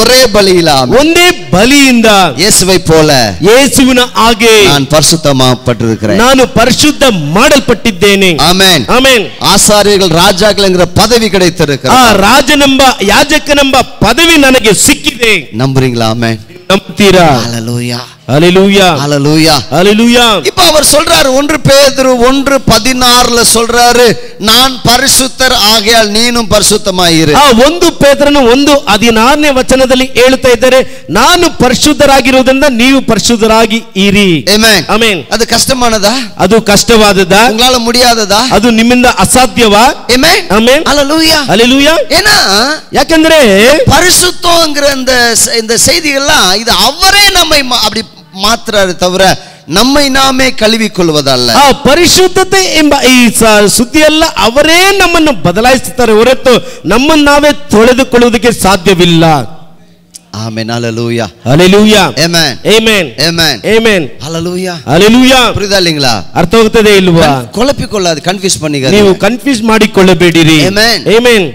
ஒரே பலியில, ಒಂದೇ ಬಲಿಯಿಂದ இயேசுவை போல, ಯೇಸುವಿನ ಹಾಗೆ நான் பரிசுத்தமாக்கப்பட்டிருக்கிறேன், ನಾನು ಪರಿಶುದ್ಧ ಮಾಡಲ್ಪಟ್ಟಿದ್ದೇನೆ. ஆமென். ಆಮೆನ್. ஆசாரியர்கள், ராஜாக்கள் என்கிற பதவி கிடைத்திருக்கிறது. ಆ ರಾಜನೆಂಬ ಯಾಜಕನೆಂಬ ಪದವಿ ನನಗೆ ಸಿಕ್ಕಿದೆ. நம்புறீங்களா? ஆமென். ನಂಬ್ತೀರಾ? ஹல்லேலூயா, ஹல்லேலூயா, ஹல்லேலூயா, ஹல்லேலூயா. இப்ப அவர் சொல்றாரு, 1 பேதுரு 1:16 சொல்றாரு, நான் பரிசுத்தர் ஆகையால் நீனும் பரிசுத்தமாயிரு. 1 ಪೇತ್ರನು 1:16 ವಚನದಲ್ಲಿ ಹೇಳುತ್ತಾ ಇದ್ದಾರೆ, ನಾನು ಪರಿಶುದ್ಧರಾಗಿರುವುದರಿಂದ ನೀವು ಪರಿಶುದ್ಧರಾಗಿ ಇರಿ. ಆಮೆನ್. ಆಮೆನ್. அது கஷ்டமானதா? ಅದು ಕಷ್ಟವಾದದಾ? உங்களால முடியாததா? ಅದು ನಿಮ್ಮಿಂದ ಅಸಾಧ್ಯವಾ? ஆமென். ಆಮೆನ್. ஹல்லேலூயா, ஹல்லேலூயா. ஏன்னா ಯಾಕಂದ್ರೆ பரிசுத்தம்ங்கற இந்த செய்திகள்லாம் இது அவரே நம்மை அப்படி மாத்துறாரு தவிர நம்மை நாமே கழுவி கொள்வதல்ல. ಆ ಪರಿಶುದ್ಧತೆ ಎಂಬ ಈ ಸುದ್ದಿಯಲ್ಲ, ಅವರೇ ನಮ್ಮನ್ನು ಬದಲಾಯಿಸುತ್ತಾರೆ ಹೊರತು ನಮ್ಮನ್ನು ನಾವೇ ತೊಳೆದುಕೊಳ್ಳುವುದಕ್ಕೆ ಸಾಧ್ಯವಿಲ್ಲ. ஆமென். ஹல்லேலூயா, ஹல்லேலூயா. ஆமென், ஆமென், ஆமென், ஆமென். ஹல்லேலூயா, ஹல்லேலூயா. புரியுதா இல்லீங்களா? ಅರ್ಥವಾಗುತ್ತದೆ ಇಲ್ವಾ? குழப்பிக்கொள்ளாது, கன்ஃபியூஸ் பண்ணிக்காதீங்க. ನೀವು ಕನ್ಫ್ಯೂಸ್ ಮಾಡಿಕೊಳ್ಳಬೇಡಿರಿ. Amen, amen.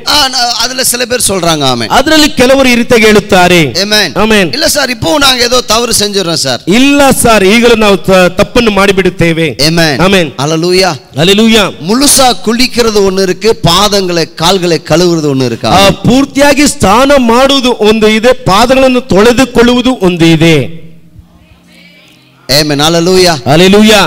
அதுல சில பேர் சொல்றாங்க ஆமென், ಅದರಲ್ಲಿ ಕೆಲವರು ಈ ರೀತಿಯಾಗಿ ಹೇಳುತ್ತಾರೆ. Amen, amen. இல்ல சார், இப்போ நாங்க ஏதோ தவறு செஞ்சிரோம் சார். ಇಲ್ಲ ಸರ್, ಈಗಲೂ ನಾವು ತಪ್ಪನ್ನು ಮಾಡಿಬಿಡುತ್ತೇವೆ. ஆமென், ಆಮೆನ್. ஹல்லேலூயா, ಹಲ್ಲೇಲೂಯಾ. முழுசா குளிக்கிறது ஒன்னு இருக்கு, பாதங்களை கால்களை கழுவுறது ஒன்னு இருக்கு. ಪೂರ್ತಿಯಾಗಿ ಸ್ನಾನ ಮಾಡುವುದು ಒಂದು ಇದೆ, ಪಾದಗಳನ್ನು ತೊಳೆದುಕೊಳ್ಳುವುದು ಒಂದು ಇದೆ. ஆமென். ஹல்லேலூயா, ಹಲ್ಲೇಲೂಯಾ.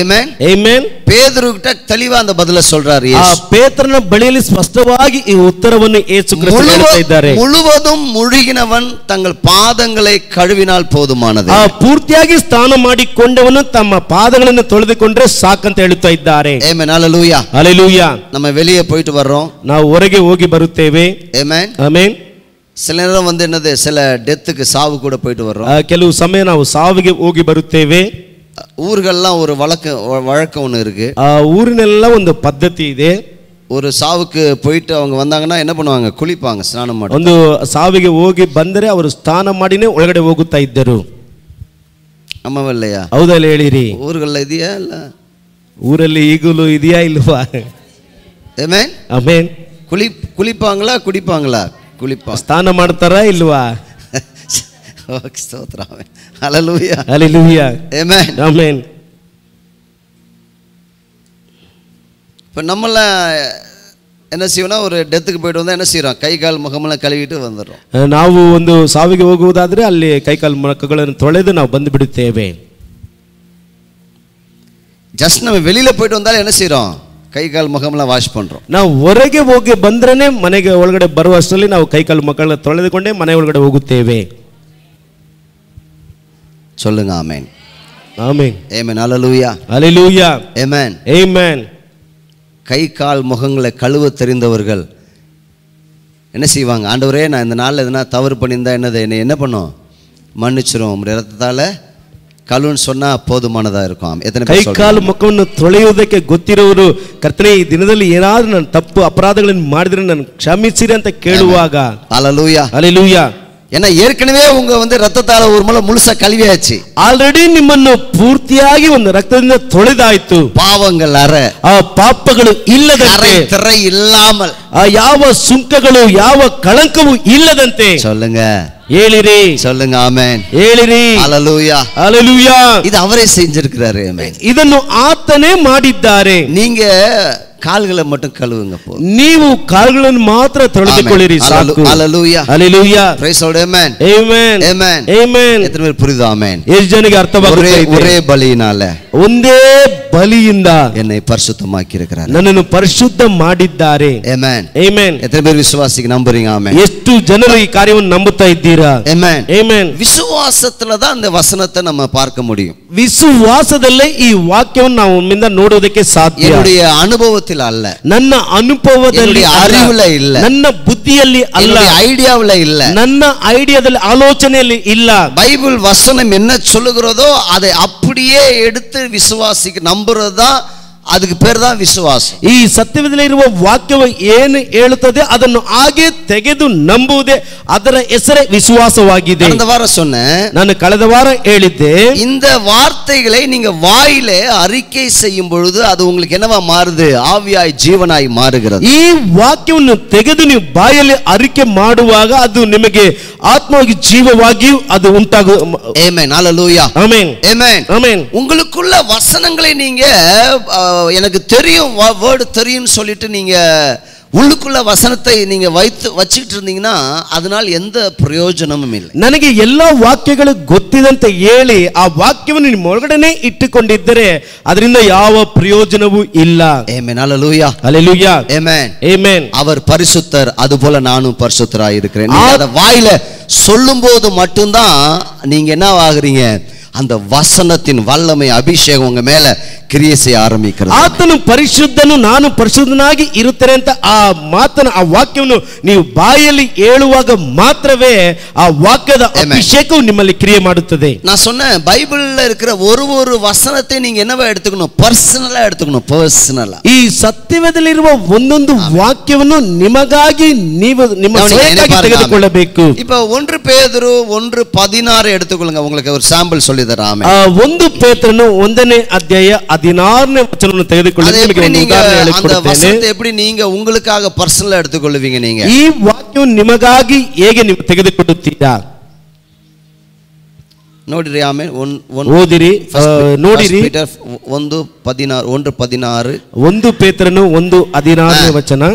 ஆமென், ಆಮೆನ್. பேதுரு கிட்ட தெளிவா அந்த பதில சொல்றாரு ಆ இயேசு. ಪೇತ್ರನ ಬಳಿಯಲ್ಲಿ ಸ್ಪಷ್ಟವಾಗಿ ಈ ಉತ್ತರವನ್ನು ಯೇಸು ಕ್ರಿಸ್ತ ಹೇಳ್ತಾ ಇದ್ದಾರೆ. முழுவதும் முழுகினவன் தங்கள் பாதங்களை கழுவினால் போதுமானது. ಆ ಪೂರ್ತಿಯಾಗಿ ಸ್ನಾನ ಮಾಡಿಕೊಂಡವನು ತಮ್ಮ ಪಾದಗಳನ್ನು ತೊಳೆದುಕೊಂಡ್ರೆ ಸಾಕಂತ ಹೇಳುತ್ತಾ ಇದ್ದಾರೆ. ஆமென். ஹல்லேலூயா. ಹಲ್ಲೇಲೂಯಾ. நம்ம வெளியே போயிட்டு வர்றோம். ನಾವು ಹೊರಗೆ ಹೋಗಿ ಬರುತ್ತೇವೆ. ஆமென். ಆಮೆನ್. சில நேரம் என்னது, சில டெத்துக்கு சாவு கூட போயிட்டு வர்றோம். ಕೆಲವು ಸಮಯ ನಾವು ಸಾವಿಗೆ ಹೋಗಿ ಬರುತ್ತೇವೆ. ஊர்கள்லாம் ஒரு வழக்கம் ஒன்று இருக்கு. ಆ ಊರಿನೆಲ್ಲ ಒಂದು ಪದ್ಧತಿ ಇದೆ. ஒரு சாவுக்கு போயிட்டு அவங்க வந்தாங்கன்னா என்ன பண்ணுவாங்க, குளிப்பாங்க, ಸ್ನಾನ ಮಾಡಿ. ಒಂದು ಸಾವಿಗೆ ಹೋಗಿ ಬಂದರೆ ಅವರು ಸ್ನಾನ ಮಾಡಿನೇ ಒಳಗಡೆ ಹೋಗುತ್ತಾ ಇದ್ದರು. ஆமாவல்லையா? ಹೌದಲ್ಲ? ಹೇಳಿರಿ. ஊர்கள்ல ಇದೆಯಾ ಇಲ್ಲ? ಊರಲ್ಲಿ ಈಗಲೂ ಇದೆಯಾ ಇಲ್ವಾ? ஆமென். ಆಮೆನ್. குளிப்பாங்களா குடிப்பாங்களா? குளிப்பாங்க. ಸ್ನಾನ ಮಾಡ್ತಾರಾ ಇಲ್ವಾ? ஓகே, ஸ்தோத்திரம். ஆமென். ஹல்லேலூயா, ಹಲ್ಲೇಲೂಯಾ. ஆமென், ಆಮೆನ್. இப்போ நம்மள என்ன செய்வோம்னா, ஒரு டெத்துக்கு போயிட்டு வந்தால் என்ன செய்கிறோம், கை கால் முகமெல்லாம் கழுவிட்டு வந்துடுறோம். ನಾವು ಒಂದು ಸಾವಿಗೆ ಹೋಗುವುದಾದ್ರೆ ಅಲ್ಲಿ ಕೈಕಾಲು ಮೊಣಕಗಳನ್ನು ತೊಳೆದು ನಾವು ಬಂದು ಬಿಡುತ್ತೇವೆ. ஜஸ்ட் நம்ம வெளியில போயிட்டு வந்தாலும் என்ன செய்கிறோம், ಕೈ ಕಾಲು ಮುಖಮೆಲ್ಲ ವಾಶ್ ಪண்றோம். ನಾವು ಹೊರಗೆ ಹೋಗಿ ಬಂದ್ರೇನೆ ಮನೆಗೆ ಒಳಗಡೆ ಬರುವಷ್ಟರಲ್ಲಿ ನಾವು ಕೈ ಕಾಲು ಮುಖಗಳನ್ನ ತೊಳೆದುಕೊಂಡೇ ಮನೆ ಒಳಗಡೆ ಹೋಗುತ್ತೇವೆ. சொல்லுங்க ஆமென். ஆமென். ஆமென். ஹalleluya. ஹalleluya. ஆமென். ஆமென். கை கால் முகங்களை கழுவ தெரிந்தவர்கள் என்ன செய்வாங்க? ஆண்டவரே, நான் இந்த நாளில் எதுனா தவறு பண்ணியிருந்தா என்னை என்ன பண்ணும்? மன்னிச்சிரும், உம்முடைய இரத்தத்தால ಕಳುವನ್ನು சொன்னா போதுமானதா இருக்கும். ಎತ್ತನೆ ಕೈ ಕಾಲು ಮುಖವನ್ನು ತೊಳೆಯುವುದಕ್ಕೆ ಗೊತ್ತಿರೋರು, ಕರ್ತನೇ ಈ ದಿನದಲ್ಲಿ ಏನಾದರೂ ನಾನು ತಪ್ಪು ಅಪರಾಧಗಳನ್ನು ಮಾಡಿದ್ರೆ ನಾನು ಕ್ಷಮಿಸಿರಿ ಅಂತ ಕೇಳುವಾಗ ஹalleluya. ஹalleluya. ஏன்னா ஏற்கனவே உங்க ரத்தத்தால ஒரு முறை முழுசா கழுவியாச்சு. ಆಲ್ರೆಡಿ ನಿಮ್ಮನ್ನು ಪೂರ್ತಿಯಾಗಿ ಒಂದು ರಕ್ತದಿಂದ ತೊಳೆದಾಯ್ತು. ಪಾವங்கள் ಅರ, ಆ ಪಾಪಗಳು ಇಲ್ಲದಂತೆ, திரை இல்லாமல், ಯಾವ ಸುಂಕಗಳು ಯಾವ ಕಳಂಕವೂ ಇಲ್ಲದಂತೆ. சொல்லுங்க, ಹೇಳಿರಿ, சொல்லுங்க ஆமென், ಹೇಳಿರಿ. ஹalleluya. ஹalleluya. இது அவரே செஞ்சிருக்கிறாரு. ஆமென். ಇದನ್ನು ಆತನೇ ಮಾಡಿದ್ದಾರೆ. நீங்க ಕಾಲುಗಳ மட்டும் ಕழுவுங்க போதும். ನೀವು ಕಾಲುಗಳನ್ನು ಮಾತ್ರ ತೊಳೆದುಕೊಳ್ಳಿರಿ ಸಾಕು. ஹalleluya. ஹalleluya. praise the Lord. amen. amen. amen. amen. எத்தனை பேர் புரியுது? ஆமென். ಎಷ್ಟು ಜನಕ್ಕೆ ಅರ್ಥವಾಗುತ್ತೆ? ஒரே ಬಲಿயினால, ಒಂದೇ ಬಲಿಯಿಂದ என்னை பரிசுத்தமாக்கி இருக்கிறார். ನನ್ನನ್ನು ಪರಿಶುದ್ಧ ಮಾಡಿದ್ದಾರೆ. amen. amen. எத்தனை பேர் விசுவாசிக்கு நம்புறீங்க? ஆமென். ಎಷ್ಟು ಜನರು ಈ ಕಾರ್ಯವನ್ನು ನಂಬುತ್ತಾ ಇದ್ದೀರಾ? amen. amen. விசுவாசத்துல தான் அந்த வசனத்தை நம்ம பார்க்க முடியும். ವಿಶ್ವಾಸದಲ್ಲೇ ಈ ವಾಕ್ಯವನ್ನು ನಾವು ಒಮ್ಮಿಂದ ನೋಡುವುದಕ್ಕೆ ಸಾಧ್ಯ. என்னுடைய அனுபவத்தில் அல்ல, ನನ್ನ ಅನುಭವದಲ್ಲಿ, அறிவுல இல்ல, ನನ್ನ ಬುದ್ಧಿಯಲ್ಲಿ ಅಲ್ಲ, ஐடியாவுல இல்ல, ನನ್ನ ಐಡಿಯಾದಲ್ಲಿ, ಆಲೋಚನೆಯಲ್ಲಿ ಇಲ್ಲ. பைபிள் வசனம் என்ன சொல்லுகிறதோ அதை அப்படியே எடுத்து விசுவாசிக்க நம்புறதுதான், ಅದಕ್ಕೆ பேர் தான் விசுவாசம். ಈ ಸತ್ಯವಿದಲ್ಲಿರುವ ವಾಕ್ಯವು ಏನು ಹೇಳುತ್ತದೆ ಅದನ್ನು ಹಾಗೆ ತೆಗೆದು ನಂಬುವುದೇ ಅದರ ಹೆಸರೇ ವಿಶ್ವಾಸವಾಗಿದೆ. ಕಳೆದ ವಾರ சொன்னேன், ನಾನು ಕಳೆದ ವಾರ ಹೇಳಿದ್ದೆ, இந்த வார்த்தைகளை நீங்க வாயிலே அறிக்கை செய்யும் பொழுது அது உங்களுக்கு என்னவா மாறுது? ஆவியாய் ஜீவனாய் மாறுகிறது. ಈ ವಾಕ್ಯವನ್ನು ತೆಗೆದು ನೀವು ಬಾಯಲ್ಲಿ ಅರಿಕೆ ಮಾಡುವಾಗ ಅದು ನಿಮಗೆ ಆತ್ಮವಾಗಿ ಜೀವವಾಗಿ ಅದು ಉಂಟಾಗು. ಆಮೆನ್. ஹalleluya. ஆமென். ஆமென். ஆமென். உங்களுக்குள்ள வசனங்களை நீங்க எனக்கு தெரியும், வேர்ட் தெரியும்னு சொல்லிட்டு நீங்க உள்ளுக்குள்ள வசனத்தை நீங்க வச்சிட்டு இருந்தீங்கன்னா அதனால் எந்த ಪ್ರಯೋಜನವೂ ಇಲ್ಲ. ನನಗೆ ಎಲ್ಲ ವಾಕ್ಯಗಳು ಗೊತ್ತಿದಂತೆ ಹೇಳಿ ಆ ವಾಕ್ಯವನ್ನು ನಿಮ್ಮ ಒಳಗಡೆನೇ ಇಟ್ಟುಕೊಂಡಿದ್ದರೆ ಅದರಿಂದ ಯಾವ ಪ್ರಯೋಜನವೂ ಇಲ್ಲ. ಆಮೆನ್. ஹalleluya. ஹalleluya. ஆமென். ஆமென். அவர் பரிசுத்தர், அதுபோல நானும் பரிசுத்தராய் இருக்கிறேன். நீங்க அத வாயில சொல்லும்போது மட்டும்தான் நீங்க என்ன ஆகுறீங்க? அந்த வசனத்தின் வல்லமை அபிஷேகம் உங்க மேல ಕ್ರಿಯೆ செய்ய ಆರಂಭಿಸುತ್ತದೆ. ಆತನು ಪರಿಶುದ್ಧನು, ನಾನು ಪರಿಶುದ್ಧನಾಗಿ ಇರುತ್ತೇನೆ ಅಂತ ಆ ಮಾತನ್ನು, ಆ ವಾಕ್ಯವನ್ನು ನೀವು ಬಾಯಲ್ಲಿ ಹೇಳುವಾಗ ಮಾತ್ರವೇ ಆ ವಾಕ್ಯದ ಅಭಿಷೇಕವು ನಿಮ್ಮಲ್ಲಿ ಕ್ರಿಯೆ ಮಾಡುತ್ತದೆ. நான் சொன்னேன், பைபிள்ல இருக்கிற ஒரு வசனத்தை நீங்க என்னவா எடுத்துக்கணும்? பர்சனலா எடுத்துக்கணும். பர்சனலா ಈ ಸತ್ಯವೇದದಲ್ಲಿರುವ ಒಂದೊಂದು ವಾಕ್ಯವನ್ನು ನಿಮಗಾಗಿ ನೀವು ನಿಮ್ಮ ಸ್ವಯಂಗಾಗಿ ತೆಗೆದುಕೊಳ್ಳಬೇಕು. இப்போ 1 பேதுரு 1:16 எடுத்துக்கொள்ளுங்க. உங்களுக்கு ஒரு சாம்பிள் சொல்லி தரேன். 1 ಪೇತ್ರನು 1ನೇ ಅಧ್ಯಾಯ 16ನೇ ವಚನವನ್ನು ತೆಗೆದುಕೊಳ್ಳಿ. ನಿಮಗೆ ಒಂದು ಉದಾಹರಣೆ ಹೇಳಿಕೊಡುತ್ತೇನೆ. எப்படி நீங்க உங்களுக்காக பர்சனலா எடுத்துக்கொள்வீங்க? நீங்க ಈ ವಾಕ್ಯವನ್ನು ನಿಮಗಾಗಿ ಹೇಗೆ ನೀವು ತೆಗೆದುಕೊಳ್ಳುತ್ತೀರಾ? ನೋಡಿರಿ, ಆಮೇಲೆ ಓದಿರಿ, ನೋಡಿರಿ. 1:16 1 ಪೇತ್ರನು 1:16ನೇ ವಚನ.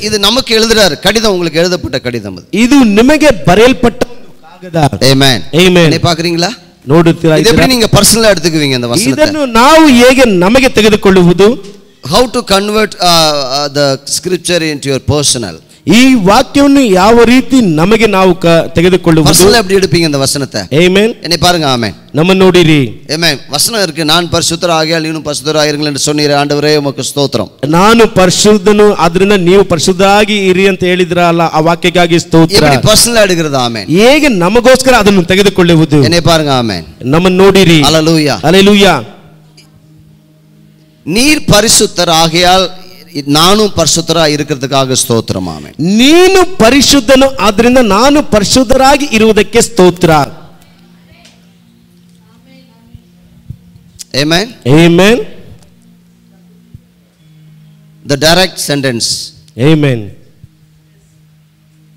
இது நமக்கு எழுதுறாரு கடிதம், உங்களுக்கு எழுதப்பட்ட கடிதம். ಇದು ನಿಮಗೆ ಬರೆಯಲ್ಪಟ್ಟ ಕಾಗದ. ಆಮೆನ್. ಆಮೆನ್. ನೀವು பார்க்கறீங்களா? ನೋಡುತ್ತೀರಾ? ಇದು எப்படி நீங்க பர்சனலா எடுத்துக்குவீங்க இந்த வசனத்தை? ಇದನ್ನು ನಾವು ಹೇಗೆ ನಮಗೆ ತೆಗೆದುಕೊಳ್ಳುವುದು? How to convert the scripture into your personal. ಈ ವಾಕ್ಯವನ್ನು ಯಾವ ರೀತಿ ನಮಗೆ ನಾವು ತೆಗೆದುಕೊಳ್ಳುವುದು? ಪರ್ಸನಲ್ எப்படி எடுப்பீங்க இந்த வசனத்தை? ಆಮೆನ್. என்னை பாருங்க. ஆமென். நம்ம ನೋಡಿರಿ. ஆமென். வசனம் இருக்கு, நான் பரிசுத்தராகியால் நீனும் பரிசுத்தராயிருங்கள் என்று சொன்னீரே, ஆண்டவரே உமக்கு ஸ்தோத்திரம். ನಾನು ಪರಿಶುದ್ಧನು, ಅದರಿಂದ ನೀವು ಪರಿಶುದ್ಧರಾಗಿ ಇರಿ ಅಂತ ಹೇಳಿದ್ರಲ್ಲ, ಆ ವಾಕ್ಯಕ್ಕಾಗಿ ಸ್ತೋತ್ರ. எப்படி பர்சனலா எடுக்கிறது? ஆமென். ಹೇಗೆ ನಮಗೋಸ್ಕರ ಅದನ್ನು ತೆಗೆದುಕೊಳ್ಳುವುದು? என்னை பாருங்க. ஆமென். ನಮ್ಮ ನೋಡಿರಿ. ஹalleluya. ஹalleluya. நீர் பரிசுத்தராகியால் நானும் பரிசுத்தரா இருக்கிறதுக்காக ಸ್ತೋತ್ರம். ಆಮೆನ್. ನೀನು ಪರಿಶುದ್ಧನು, ಆದ್ದರಿಂದ ನಾನು ಪರಿಶುದ್ಧರಾಗಿ ಇರುವುದಕ್ಕೆ ಸ್ತೋತ್ರ. Amen. Amen. The direct sentence. Amen.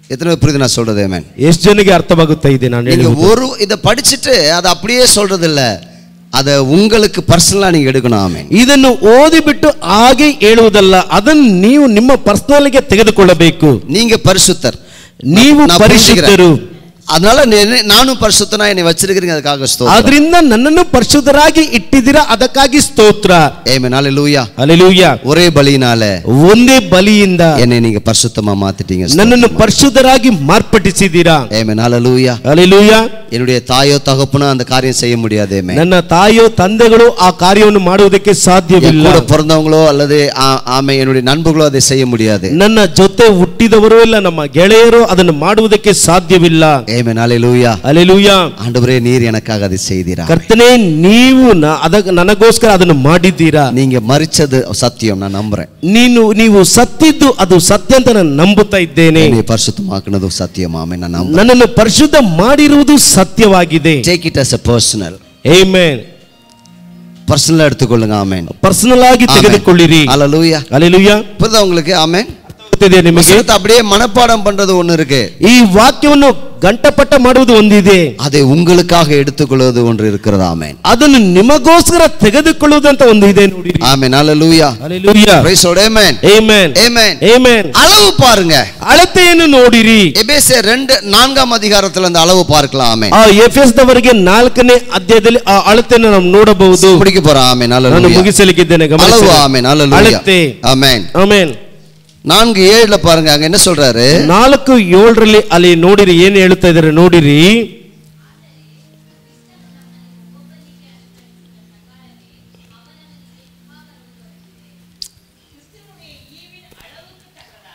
எத்தனை புரியுது நான் சொல்றது? ஆமென். ಎಷ್ಟು ಜನರಿಗೆ ಅರ್ಥವಾಗುತ್ತಾ ಇದೆ ನಾನು ಹೇಳುವುದು? ஒரு இத படிச்சிட்டு அது அப்படியே சொல்றது இல்ல, ಅದ உங்களுக்கு ಪರ್ಸನಲ್ ಆಗಿ எடுக்கணும். ಆಮೆನ್. ಇದನ್ನು ಓದಿಬಿಟ್ಟು ಹಾಗೆ ಹೇಳುವುದಲ್ಲ, ಅದನ್ನು ನೀವು ನಿಮ್ಮ ಪರ್ಸನಲ್ ಗೆ ತೆಗೆದುಕೊಳ್ಳಬೇಕು. நீங்க பரிசுத்தர், ನೀವು ಪರಿಶುದ್ಧರು. அதனால நானும் பரிசுத்தனா என்னை வச்சிருக்கிறீங்க, அதுக்காக ஸ்தோத்திரம். ಆದ್ರಿಂದ ನನ್ನನ್ನು ಪರಿಶುದ್ಧರಾಗಿ ಇಟ್ಟಿದ್ದೀರಾ, ಅದಕ್ಕಾಗಿ ಸ್ತೋತ್ರ. ಆಮೆನ್. ಹalleluya. ಹalleluya. ஒரே பலியினால ಒಂದೇ ಬಲಿಯಿಂದ என்னை நீங்க பரிசுத்தமா மாத்திட்டீங்க. ನನ್ನನ್ನು ಪರಿಶುದ್ಧರಾಗಿ ಮಾರ್ಪಡಿಸಿದ್ದೀರಾ. ஆமென். ஹalleluya. ಹalleluya. என்னுடைய தாயோ தகப்பனோ அந்த காரியம் செய்ய முடியாது. ஆமென். ನನ್ನ ತಾಯಿಯೋ ತಂದೆಗಳು ಆ ಕಾರ್ಯವನ್ನು ಮಾಡುವುದಕ್ಕೆ ಸಾಧ್ಯವಿಲ್ಲ. கூட பிறந்தவங்களோ அல்லது ஆமென் என்னுடைய நண்பர்களோ அதை செய்ய முடியாது. ನನ್ನ ಜೊತೆ ಹುಟ್ಟಿದವರು ಇಲ್ಲ ನಮ್ಮ ಗೆಳೆಯರು ಅದನ್ನು ಮಾಡುವುದಕ್ಕೆ ಸಾಧ್ಯವಿಲ್ಲ. ಆಮೆನ್. ஹalleluya. ಹalleluya. ஆண்டவரே நீர் எனக்காக அதை செய்தீரா. ಕರ್ತನೇ ನೀವು ನನಗೋಸ್ಕರ ಅದನ್ನು ಮಾಡಿದ್ದೀರಾ. நீங்க மரிச்சது சத்தியம், நான் நம்புறேன். ನೀವು ಸತ್ತಿದ್ದು ಅದು ಸತ್ಯ ಅಂತ ನಾನು ನಂಬುತ್ತಾ ಇದ್ದೇನೆ. என்னை பரிசுத்தமாக்குனது சத்தியம். ஆமென். நான் நம்புறேன். ನನ್ನನ್ನು ಪರಿಶುದ್ಧ ಮಾಡಿರುವುದು ಸತ್ಯವಾಗಿದೆ. Take it as a personal. Amen. பர்சனலா எடுத்துக்கொள்ளுங்க. ஆமென். ಪರ್ಸನಲ್ ಆಗಿ ತೆಗೆದುಕೊಳ್ಳಿರಿ. ஹalleluya. ಹalleluya. புரியுதா உங்களுக்கு? ஆமென். ನಿಮಗೆ அப்படியே மனப்பாடம் பண்றது ஒண்ணு இருக்கு. ಈ ವಾಕ್ಯವನ್ನು ಗಂಟಪಟ್ಟ ಮಾಡುವುದು ಒಂದಿದೆ, அதை உங்களுக்காக எடுத்துக்கொள்வது ஒன்று இருக்கிறது. ஆமென். ಅದನ್ನು ನಿಮಗೋಸ್ಕರ ತೆಗೆದುಕೊಳ್ಳುವುದಂತ ಒಂದು ಇದೆ ನೋಡಿ. ஆமென். ஹalleluya. Hallelujah. praise the Lord. amen. amen. amen. amen. அளவு பாருங்க. ಅಳತೆಯನ್ನು ನೋಡಿರಿ. எபேசியர் 2:4 அதிகாரத்துல அந்த அளவு பார்க்கலாம். ஆமென். ಆ ಎಫೆಸದವರಿಗೆ 4ನೇ ಅಧ್ಯಾಯದಲ್ಲಿ ಆ ಅಳತೆಯನ್ನು ನಾವು ನೋಡಬಹುದು. முடிக்க போறோம். ஆமென். ஹalleluya. ನಾನು ಮುಗಿಸಲಿಕ್ಕಿದ್ದೇನೆ, ಗಮನಿಸಿ. அளவு. ஆமென். ஹalleluya. ಅಳತೆ. ஆமென். ಆಮೆನ್. 4:7 பாருங்க, அங்க என்ன சொல்றாரு? 4:7 ಅಲ್ಲಿ ನೋಡಿರಿ ಏನು ಹೇಳ್ತಾ ಇದ್ದಾರೆ ನೋಡಿರಿ.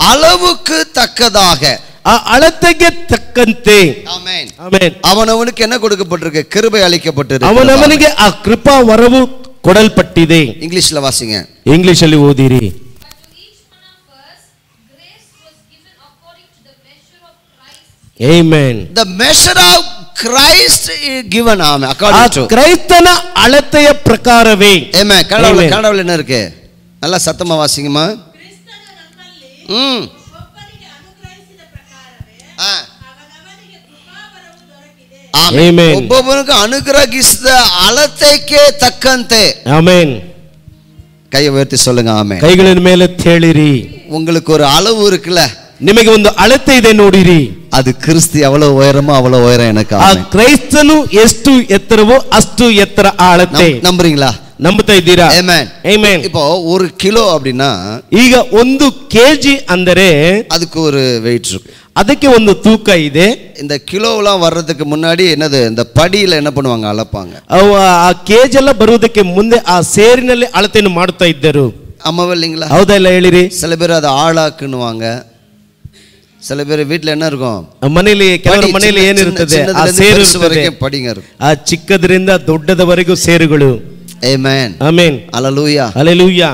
அளவுக்கு தக்கதாக, ಆ ಅಳತೆಗೆ ತಕ್ಕಂತೆ. ஆமென். ಆಮೆನ್. அவனவனுக்கு என்ன கொடுக்கப்பட்டிருக்கு? கிருபை அளிக்கப்பட்டிருக்கு. ಅವನವನಿಗೆ ಆ ಕೃಪಾ ವರವು ಕೊಡಲ್ಪಟ್ಟಿದೆ. இங்கிலீஷ்ல வாசிங்க. ಇಂಗ್ಲಿಷ್ ಅಲ್ಲಿ ಓದಿರಿ. Amen. The measure of Christ is given. Amen. According to ಕ್ರೈಸ್ತನ ಅಳತೆಯ ಪ್ರಕಾರವೇ. Amen. ಕನ್ನಡದಲ್ಲಿ என்ன இருக்கு? நல்லா சத்தமா வாசிங்கம்மா. ಕ್ರಿಸ್ತನು ನಮ್ಮಲ್ಲಿ ಒಬ್ಬನಿಗೆ ಅನುಗ್ರಹಿಸಿದ ಪ್ರಕಾರವೇ ಅವನವನಿಗೆ ಕೃಪಾವರವು ದೊರಕಿದೆ. Amen. ಒಬ್ಬೊಬ್ಬನಿಗೆ ಅನುಗ್ರಹಿಸಿದ ಅಳತೆಗೆ ತಕ್ಕಂತೆ. Amen. கையை உயர்த்தி சொல்லுங்க. ஆமென். ಕೈಗಳ ಮೇಲೆ ಹೇಳಿರಿ. உங்களுக்கு ஒரு அளவு இருக்குல்ல, ನಿಮಗೆ ಒಂದು ಅಳತೆ ಇದೆ ನೋಡಿರಿ. ಅದು ಕ್ರಿಸ್ತ எவ்வளவு உயரமோ அவ்வளவு உயரம் எனக்கு. ಆ ಕ್ರೈಸ್ತನು ಎಷ್ಟು ಎತ್ತರವೋ ಅಷ್ಟು ಎತ್ತರ ಆ ಅಳತೆ. நம்புறீங்களா? ನಂಬುತ್ತಾ ಇದ್ದೀರಾ? ಆಮೆನ್. ಆಮೆನ್. இப்போ 1 கிலோ அப்படினா ಈಗ 1 kg ಅಂದರೆ அதுக்கு ஒரு weight இருக்கு, ಅದಕ್ಕೆ ಒಂದು ತೂಕ ಇದೆ. இந்த கிலோலாம் வர்றதுக்கு முன்னாடி என்னது, இந்த படியில என்ன பண்ணுவாங்க, அளப்பாங்க. ಆ ಕೇಜ್ ಎಲ್ಲ ಬರುವುದಕ್ಕೆ ಮುಂದೆ ಆ ಸೇರಿನಲ್ಲಿ ಅಳತೆಯನ್ನು ಮಾಡುತ್ತಾ ಇದ್ದರು. ஆமாவா இல்லீங்களா? ಹೌದಾ ಇಲ್ಲ ಹೇಳಿರಿ? சில பேர் அதை ஆளாக்குன்னுவாங்க, சில பேர் வீட்ல என்ன இருக்கும், ಮನೆಯಲ್ಲಿ ಕೆಲವರ ಮನೆಯಲ್ಲಿ ಏನಿರುತ್ತದೆ ಆ ಸೇರು ಇರುತ್ತದೆ. படிங்க இருக்கும். ಆ ಚಿಕ್ಕದರಿಂದ ದೊಡ್ಡದವರೆಗೂ ಸೇರುಗಳು. ಆಮೆನ್. ಆಮೆನ್. ஹalleluya. ஹalleluya.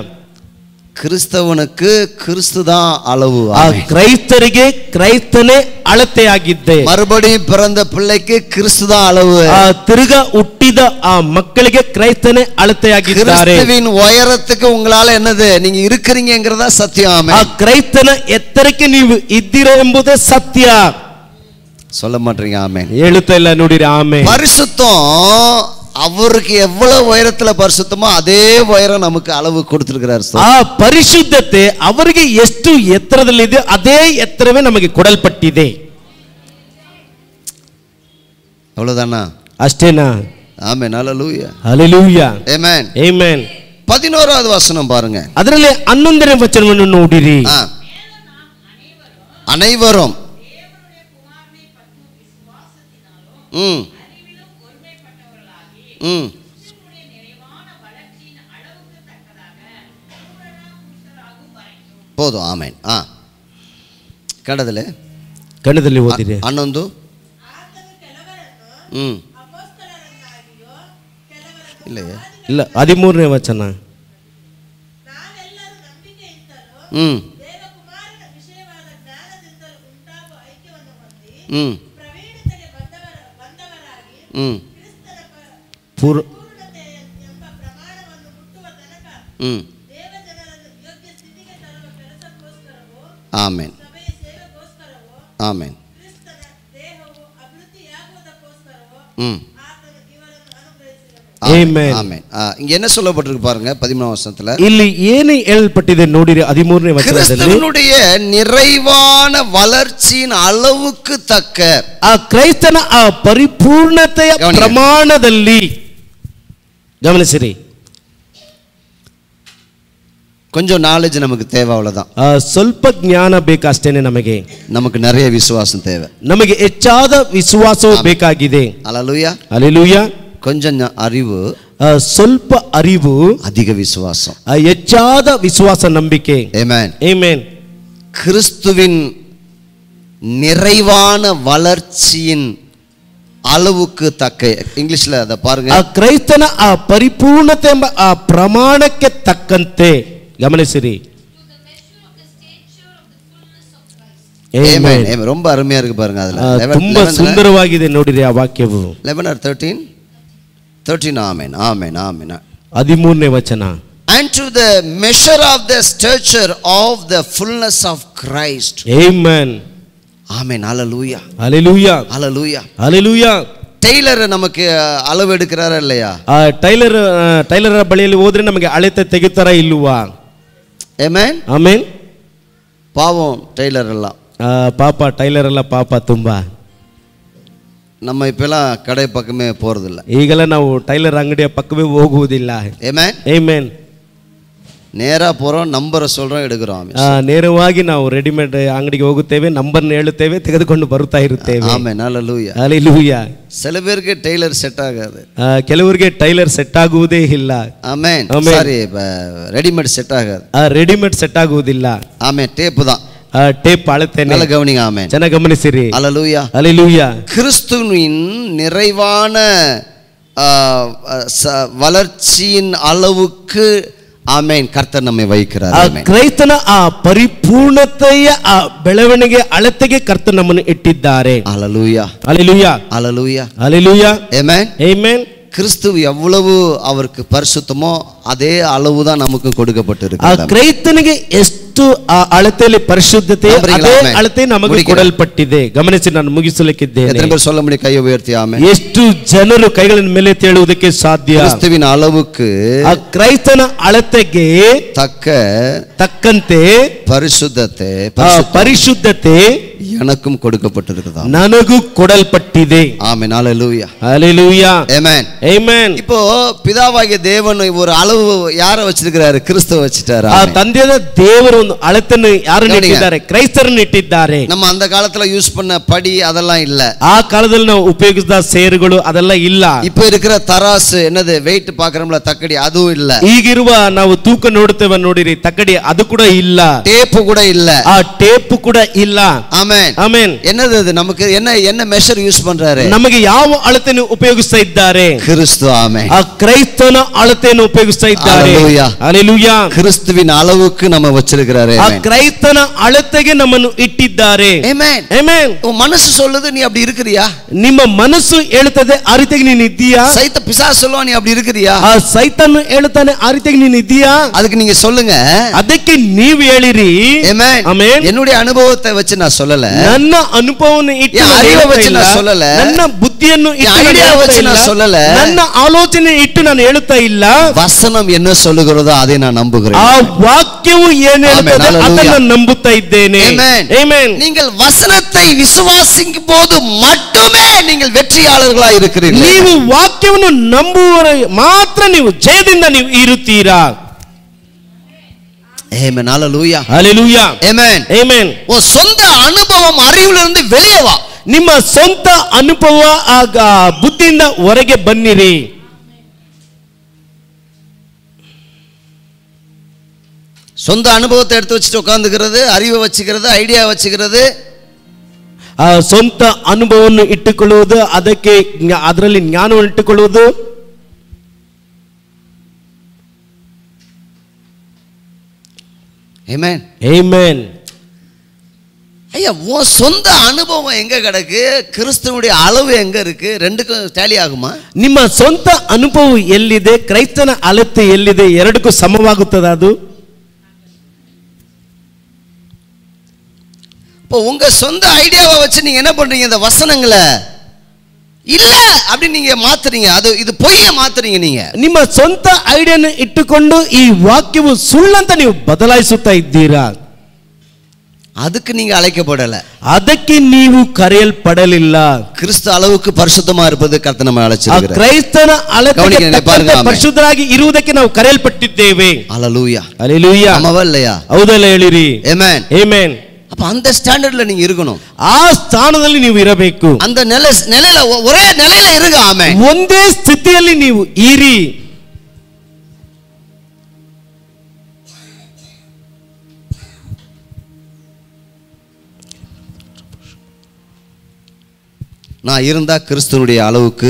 ಕ್ರಿಸ್ತವனுக்கு ಕ್ರಿಸ್ತதான் அளவு. ಆ ಕ್ರೈಸ್ತರಿಗೆ ಕ್ರೈಸ್ತನೇ ಅಳತೆಯಾಗಿದ್ದೆ. மறுபடியும் பிறந்த பிள்ளைக்கு கிறிஸ்துதான் அளவு. ಆ ತಿರುಗ ಹುಟ್ಟಿದ ಆ ಮಕ್ಕಳಿಗೆ ಕ್ರೈಸ್ತನೇ ಅಳತೆಯಾಗಿದ್ದಾರೆ. கிறிஸ்துவின் உயரத்துக்கு உங்களால என்னது, நீங்க இருக்கிறீங்கங்கறதா சத்தியம். ஆமென். ಆ ಕ್ರೈಸ್ತನ ಎತ್ತರಕ್ಕೆ ನೀವು ಇದ್ದೀರಾ ಎಂಬುದೇ ಸತ್ಯ. சொல்ல மாட்டீங்க. ஆமென். ಹೇಳುತ್ತಾ ಇಲ್ಲ ನೋಡಿರಿ. ಆಮೆನ್. பரிசுத்தம் அவருக்கு எவ்வளவு உயரத்துல பரிசுத்தமோ அதே உயரம் நமக்கு அளவு கொடுத்திருக்கிறார். ಆ ಪರಿಶುದ್ಧತೆ ಅವರಿಗೆ ಎಷ್ಟು ಎತ್ತರದಲ್ಲಿದೆ ಅದೇ ಎತ್ತರವೇ ನಮಗೆ ಕೊಡಲ್ಪಟ್ಟಿದೆ. அவ்வளவுதானா? ಅಷ್ಟೇನಾ? ஆமென். ஹalleluya. ಹalleluya. ஆமென். ಆಮೆನ್. 11வது வசனம் பாருங்க. ಅದರಲ್ಲಿ 11ನೇ ವಚನವನ್ನು ನೋಡಿರಿ. அனைவரும் போதும். ஆமென். ಕನ್ನಡದಲ್ಲಿ ಓದಿರಿ. 11 ಇಲ್ಲ ಇಲ್ಲ 13ನೇ ವಚನ. ನಾವೆಲ್ಲರೂ ನಂಬಿಕೆಯಿಂದಲೂ ದೇವಕುಮಾರನ ವಿಷಯವಾದ ಜ್ಞಾನದಿಂದಲೂ ಉಂಟಾಗುವ ಐಕ್ಯವನ್ನು ಹೊಂದಿ ಪ್ರವೀಣತೆಗೆ ಬಂದವರಾಗಿ ಕ್ರಿಸ್ತನ ಪೂರ್ಣತೆ ಎಂಬ ಪ್ರಮಾಣವನ್ನು ಮುಟ್ಟುವ ತನಕ ದೇವಜನರನ್ನು ಯೋಗ್ಯ ಸ್ಥಿತಿಗೆ ತರುವ ಕೆಲಸಕ್ಕೋಸ್ಕರವೂ ಆಮೆನ್. ಸಭೆಯ ಸೇವೆಗೋಸ್ಕರವೂ ಆಮೆನ್. ಕ್ರಿಸ್ತನ ದೇಹವು ಅಭಿವೃದ್ಧಿಯಾಗುವುದಕ್ಕೋಸ್ಕರವೂ ಆತನು ಇವರನ್ನು ಅನುಗ್ರಹಿಸಿದನು. Amen. ஆமென். இங்க என்ன சொல்லப்பட்டிருக்கு பாருங்க 13ஆம் வசனத்துல. ಇಲ್ಲಿ ಏನು ಹೇಳಲ್ಪಟ್ಟಿದೆ ನೋಡಿರಿ 13ನೇ ವಚನದಲ್ಲಿ கிறிஸ்துவினுடைய நிறைவான வளர்ச்சியின் அளவுக்கு தக்க ಆ ಕ್ರೈಸ್ತನ ಆ ಪರಿಪೂರ್ಣತೆಯ ಪ್ರಮಾಣದಲ್ಲಿ ಗಮನಿಸಿರಿ. கொஞ்சம் நாலேஜ் நமக்கு தேவை, அவ்வளவுதான். ಸ್ವಲ್ಪ ಜ್ಞಾನ ಬೇಕಷ್ಟೇನೆ ನಮಗೆ. நமக்கு நிறைய விசுவாசம் தேவை. ನಮಗೆ ಹೆಚ್ಚಾದ ವಿಶ್ವಾಸವು ಬೇಕಾಗಿದೆ. அல்லேலூயா. அல்லேலೂಯಾ. கொஞ்சம் அறிவு, ಸ್ವಲ್ಪ ಅರಿವು, அதிக விசுவாசம், ಹೆಚ್ಚಾದ ವಿಶ್ವಾಸ ನಂಬಿಕೆ. ஆமென். ಆಮೆನ್. கிறிஸ்துவின் நிறைவான வளர்ச்சியின் அளவுக்கு தக்க, இங்கிலீஷ்ல அத பாருங்க. ಆ ಕ್ರೈಸ್ತನ ಆ ಪರಿಪೂರ್ಣತೆ ಎಂಬ ಆ ಪ್ರಮಾಣಕ್ಕೆ ತಕ್ಕಂತೆ ಗಮನಿಸಿರಿ. ಆಮೆನ್. ಆಮೆನ್. ரொம்ப அருமையா இருக்கு பாருங்க. அதுல ತುಂಬಾ ಸುಂದರವಾಗಿದೆ ನೋಡಿರಿ ಆ ವಾಕ್ಯವು. 11 or 13. ஆமென். ஆமென். ஆமென். 13ನೇ ವಚನ. And to the measure of the stature of the fullness of Christ. Amen. Amen. Hallelujah. Hallelujah. Hallelujah. Hallelujah. Tailor நமக்கு அளவு எடுக்கிறாரா இல்லையா? ಟೈಲರ್ ಬಳಿಯಲ್ಲಿ ಹೋದ್ರೆ ನಮಗೆ ಅಳತೆ ತೆಗಿತಾರ ಇಲ್ವಾ? ಆಮೆನ್. ಆಮೆನ್. பாவம் ಟೈಲರ್ எல்லாம். ಪಾಪ ಟೈಲರ್ ಎಲ್ಲ ಪಾಪ ತುಂಬಾ. நம்ம இப்பெல்லாம் கடை பக்கமே போறதில்ல. ಈಗೆಲ್ಲ ನಾವು ಟೈಲರ್ ಅಂಗಡಿಯ ಪಕ್ಕವೇ ಹೋಗುವುದಿಲ್ಲ. ಆಮೆನ್. ಆಮೆನ್. நேரா போறோம், நம்பரை சொல்றோம், எடுக்கிறோம். ನೇರವಾಗಿ ನಾವು ರೆಡಿಮೇಡ್ ಅಂಗಡಿಗೆ ಹೋಗುತ್ತೇವೆ, ನಂಬರ್ನ ಹೇಳುತ್ತೇವೆ, ತೆಗೆದುಕೊಂಡು ಬರುತ್ತಾ ಇರುತ್ತೇವೆ. ಆಮೆನ್. ಹalleluya. ಹalleluya. சில பேருக்கு ಟೈಲರ್ ಸೆಟ್ ಆಗಾது. ಕೆಲವರಿಗೆ ಟೈಲರ್ ಸೆಟ್ ಆಗುವುದೇ ಇಲ್ಲ. ಆಮೆನ್. ಸಾರಿ, ರೆಡಿಮೇಡ್ ಸೆಟ್ ಆಗಾது. ರೆಡಿಮೇಡ್ ಸೆಟ್ ಆಗುವುದಿಲ್ಲ. ಆಮೆನ್. ಟೇಪ್ தான். ಟೇಪ್ ಅಳತೆನೆ. நல்ல கவனிங்க. ஆமென். ಚೆನ್ನಾಗಿ ಗಮನಿಸಿರಿ. ஹalleluya. ஹalleluya. கிறிஸ்துவின் நிறைவான வளர்ச்சியின் அளவுக்கு ಆಮೆನ್ ಕರ್ತರ್ ನಮ್ಮೆ ವಹಿಕ್கிறார். ಆಮೆನ್. ಕ್ರೈಸ್ತನ ಆ ಪರಿಪೂರ್ಣತೆಯ ಆ ಬೆಳವಣಿಗೆ ಅಳತೆಗೆ ಕರ್ತರ್ ನಮ್ಮನ್ನು ಇಟ್ಟಿದ್ದಾರೆ. ஹalleluya. ஹalleluya. ஹalleluya. ஹalleluya. ஆமென். ஆமென். கிறிஸ்து எவ்வளவு அவருக்கு பரிசுத்தமோ அதே அளவு தான் நமக்கு கொடுக்கப்பட்டிருக்கு. ಆ ಕ್ರೈಸ್ತನಿಗೆ ಎಷ್ಟು ಆ ಅಳತೆಯಲ್ಲಿ ಪರಿಶುದ್ಧತೆ ಅದೇ ಅಳತೆ ನಮಗೆ ಕೊಡಲ್ಪಟ್ಟಿದೆ. ಗಮನಿಸಿ, ನಾನು ಮುಗಿಸಲಿಕ್ಕಿದ್ದೇನೆ. எத்தனை பேர் சொல்ல முடியும்? கையை உயர்த்தி ஆமென். ಎಷ್ಟು ಜನರು ಕೈಗಳನ್ನು ಮೇಲೆ ತೇಳುವುದಕ್ಕೆ ಸಾಧ್ಯ? கிறிஸ்துவின் அளவுக்கு ಆ ಕ್ರೈಸ್ತನ ಅಳತೆಗೆ ತಕ್ಕಂತೆ ಪರಿಶುದ್ಧತೆ எனக்கும் கொடுக்கப்பட்டிருக்குது. ನನಗೂ ಕೊಡಲ್ಪಟ್ಟಿದೆ. ஆமென். ஹalleluya. ஹalleluya. ஆமென். ஆமென். இப்போ பிதாவாகிய தேவன் ஒரு அளவு யார வச்சிருக்காரு? கிறிஸ்துவ வச்சிட்டாரு. ಆ ತಂದೆಯಾದ ದೇವರು ಒಂದು ಅಳತೆಯನ್ನು ಯಾರನ್ನು ಇಟ್ಟಿದ್ದಾರೆ? ಕ್ರೈಸ್ತರನ್ನು ಇಟ್ಟಿದ್ದಾರೆ. நம்ம அந்த காலத்துல யூஸ் பண்ண படி அதெல்லாம் இல்ல. ಆ ಕಾಲದಲ್ಲಿ ನಾವು ಉಪಯೋಗಿಸಿದ ಸೇರುಗಳು ಅದೆಲ್ಲ ಇಲ್ಲ. இப்போ இருக்கிற தராசு என்னது வெயிட் பார்க்கறோம்ல, தக்கடி, அதுவும் இல்ல. ಈಗಿರುವ ನಾವು ತೂಕ ನೋಡುತ್ತೇವೆ ನೋಡಿರಿ, ತಕ್ಕಡಿ ಅದು ಕೂಡ ಇಲ್ಲ. ಟೇಪ್ ಕೂಡ ಇಲ್ಲ. ಆ ಟೇಪ್ ಕೂಡ ಇಲ್ಲ. ಆಮೆನ್. ಆಮೆನ್. என்னது அது? நமக்கு என்ன மெஷர் யூஸ் பண்றாரு? ನಮಗೆ ಯಾವ ಅಳತೆಯನ್ನು ಉಪಯೋಗಿಸ್ತಾ ಇದ್ದಾರೆ? கிறிஸ்து. ಆಮೆನ್. ಆ ಕ್ರೈಸ್ತನ ಅಳತೆಯನ್ನು ಉಪಯೋಗಿಸ್ತಾ ಇದ್ದಾರೆ. ஹalleluya. ஹalleluya. கிறிஸ்துவின் அளவுக்கு நம்ம வச்சிருக்காரு. ಆ ಕ್ರೈಸ್ತನ ಅಳತೆಗೆ ನಮ್ಮನ್ನು ಇಟ್ಟಿದ್ದಾರೆ. ಆಮೆನ್. ಆಮೆನ್. மனசு சொல்லுது நீ அப்படி இருக்கிறியா? ನಿಮ್ಮ ಮನಸ್ಸು ಹೇಳುತ್ತದೆ ಆ ರೀತಿಯಾಗಿ ನೀನು ಇದ್ದೀಯಾ? பிசாசு சொல்லுவா நீ அப்படி இருக்கிறியா? ಆ ಸೈತಾನ್ ಹೇಳುತ್ತಾನೆ ಆ ರೀತಿಯಾಗಿ ನೀನು ಇದ್ದೀಯಾ? அதுக்கு நீங்க சொல்லுங்க. ಅದಕ್ಕೆ ನೀವು ಹೇಳಿರಿ. ಆಮೆನ್. ಆಮೆನ್. என்னுடைய அனுபவத்தை வச்சு நான் சொல்லல. ನನ್ನ ಅನುಭವವನ್ನು ಇಟ್ಟು அறிவை வச்சு நான் சொல்லல. ನನ್ನ ಬುದ್ಧಿಯನ್ನು ಇಟ್ಟು ஐடியா வச்சு நான் சொல்லல. ನನ್ನ ಆಲೋಚನೆ ಇಟ್ಟು ನಾನು ಹೇಳುತ್ತಾ ಇಲ್ಲ. வசனம் என்ன சொல்லுகிறதோ அதை நான் நம்புகிறேன். ಆ ವಾಕ್ಯವು ಏನು ಹೇಳುತ್ತದೆ ಅದನ್ನು ನಂಬುತ್ತಾ ಇದ್ದೇನೆ. ಆಮೆನ್. நீங்கள் வசனத்தை விசுவாசிக்கும் போது மட்டுமே நீங்கள் வெற்றியாளர்களாய் இருக்கிறீர்கள். ನೀವು ವಾಕ್ಯವನ್ನು ನಂಬುವವರೆ ಮಾತ್ರ ನೀವು ಜಯದಿಂದ ನೀವು ಇರುತ್ತೀರಾ. ஆமென். ஹalleluya. ஹalleluya. ஆமென். ஆமென். உன் சொந்த அனுபவம் அறிவிலிருந்து வெளியே வா. ನಿಮ್ಮ ಸ್ವಂತ ಅನುಭವ ಬುದ್ಧಿಯಿಂದ ಹೊರಗೆ ಬನ್ನಿರಿ. சொந்த அனுபவத்தை எடுத்து வச்சுட்டு உட்கார்ந்துக்கிறது, அறிவை வச்சுக்கிறது, ஐடியா வச்சுக்கிறது, ಸ್ವಂತ ಅನುಭವವನ್ನು ಇಟ್ಟುಕೊಳ್ಳುವುದು, ಅದಕ್ಕೆ ಅದರಲ್ಲಿ ಜ್ಞಾನವನ್ನು ಇಟ್ಟುಕೊಳ್ಳುವುದು. ஆமென். ಆಮೆನ್. ஐயா, உன் சொந்த அனுபவம் எங்க கிடக்கு? கிறிஸ்துவனுடைய அளவு எங்க இருக்கு? ரெண்டுக்கும் டேலி ஆகுமா? ನಿಮ್ಮ ಸ್ವಂತ ಅನುಭವ ಎಲ್ಲಿದೆ? ಕ್ರೈಸ್ತನ ಅಳತೆ ಎಲ್ಲಿದೆ? ಎರಡಕ್ಕೂ ಸಮವಾಗುತ್ತದೆ ಅದು? இப்போ உங்க சொந்த ஐடியாவை வச்சு நீங்க என்ன பண்றீங்க? இந்த வசனங்களை இல்ல அப்படி நீங்க மாத்துறீங்க, அது இது பொய்ய மாத்துறீங்க. நீங்க ನಿಮ್ಮ ಸ್ವಂತ ಐಡಿಯಾನ ಇಟ್ಟುಕೊಂಡು ಈ ವಾಕ್ಯವು ಸುಳ್ಳಂತ ನೀವು ಬದಲಾಯಿಸುತ್ತಾ ಇದ್ದೀರಾ. அதுக்கு நீங்க அழைக்கப்படல, ಅದಕ್ಕೆ ನೀವು ಕರೆಯಲ್ಪಡಲಿಲ್ಲ. கிறிஸ்து அளவுக்கு பரிசுத்தமா இருப்பது கர்த்தர் நம்மை அழைச்சிருக்கிறார். ಕ್ರೈಸ್ತನ ಅಳತೆಗೆ ತಕ್ಕಂತೆ ಪರಿಶುದ್ಧರಾಗಿ ಇರುವುದಕ್ಕೆ ನಾವು ಕರೆಯಲ್ಪಟ್ಟಿದ್ದೇವೆ. ஹல்லேலூயா, ಹಲ್ಲೆಲೂಯಾ. ஆமாவா இல்லையா? ಹೌದಲ್ಲ ಹೇಳಿರಿ? ஆமென், ಆಮೆನ್. அப்ப அந்த ஸ்டாண்டர்ட்ல நீங்க இருக்கணும், ಆ ಸ್ಥಾನದಲ್ಲಿ ನೀವು ಇರಬೇಕು. அந்த நிலையில ஒரே நிலையில இருங்க. ஆமென். ಒಂದೇ ಸ್ಥಿತಿಯಲ್ಲಿ ನೀವು ಇರಿ. நான் இருந்தா கிறிஸ்துவனுடைய அளவுக்கு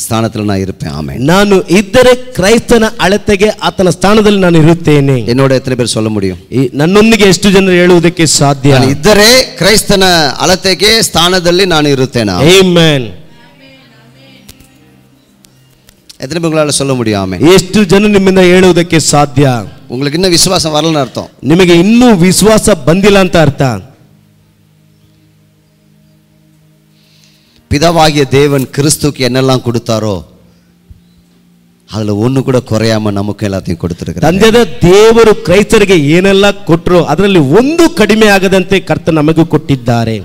ஸ்தானத்துல நான் இருப்பேன். ஆமென். ನಾನು ಇದ್ದರೆ ಕ್ರೈಸ್ತನ ಅಳತೆಗೆ ಆತನ ಸ್ಥಾನದಲ್ಲಿ ನಾನು ಇರುತ್ತೇನೆ. என்னோட எத்தனை பேர் சொல்ல முடியும்? ನನ್ನೊಂದಿಗೆ ಎಷ್ಟು ಜನರು ಹೇಳುವುದಕ್ಕೆ ಸಾಧ್ಯ? ನಾನು ಇದ್ದರೆ ಕ್ರೈಸ್ತನ ಅಳತೆಗೆ ಸ್ಥಾನದಲ್ಲಿ ನಾನು ಇರುತ್ತೇನೆ. ಆಮೆನ್. எத்தனை பேர் உங்களால சொல்ல முடியும்? ஆமென். ಎಷ್ಟು ಜನ ನಿಮ್ಮಿಂದ ಹೇಳುವುದಕ್ಕೆ ಸಾಧ್ಯ? உங்களுக்கு இன்னும் விசுவாசம் வரலன்னு அர்த்தம். ನಿಮಗೆ ಇನ್ನೂ ವಿಶ್ವಾಸ ಬಂದಿಲ್ಲ ಅಂತ ಅರ್ಥ. பிதாவாகிய தேவன் கிறிஸ்துக்கு என்னெல்லாம் கொடுத்தாரோ அதுல ஒண்ணு கூட குறையாம நமக்கு எல்லாத்தையும் கொடுத்திருக்கிறார். ತಂದೆಯಾದ ದೇವರು ಕ್ರೈಸ್ತರಿಗೆ ಏನೆಲ್ಲ ಕೊಟ್ಟರು ಅದರಲ್ಲಿ ಒಂದು ಕಡಿಮೆ ಆಗದಂತೆ ಕರ್ತನು ನಮಗೂ ಕೊಟ್ಟಿದ್ದಾರೆ.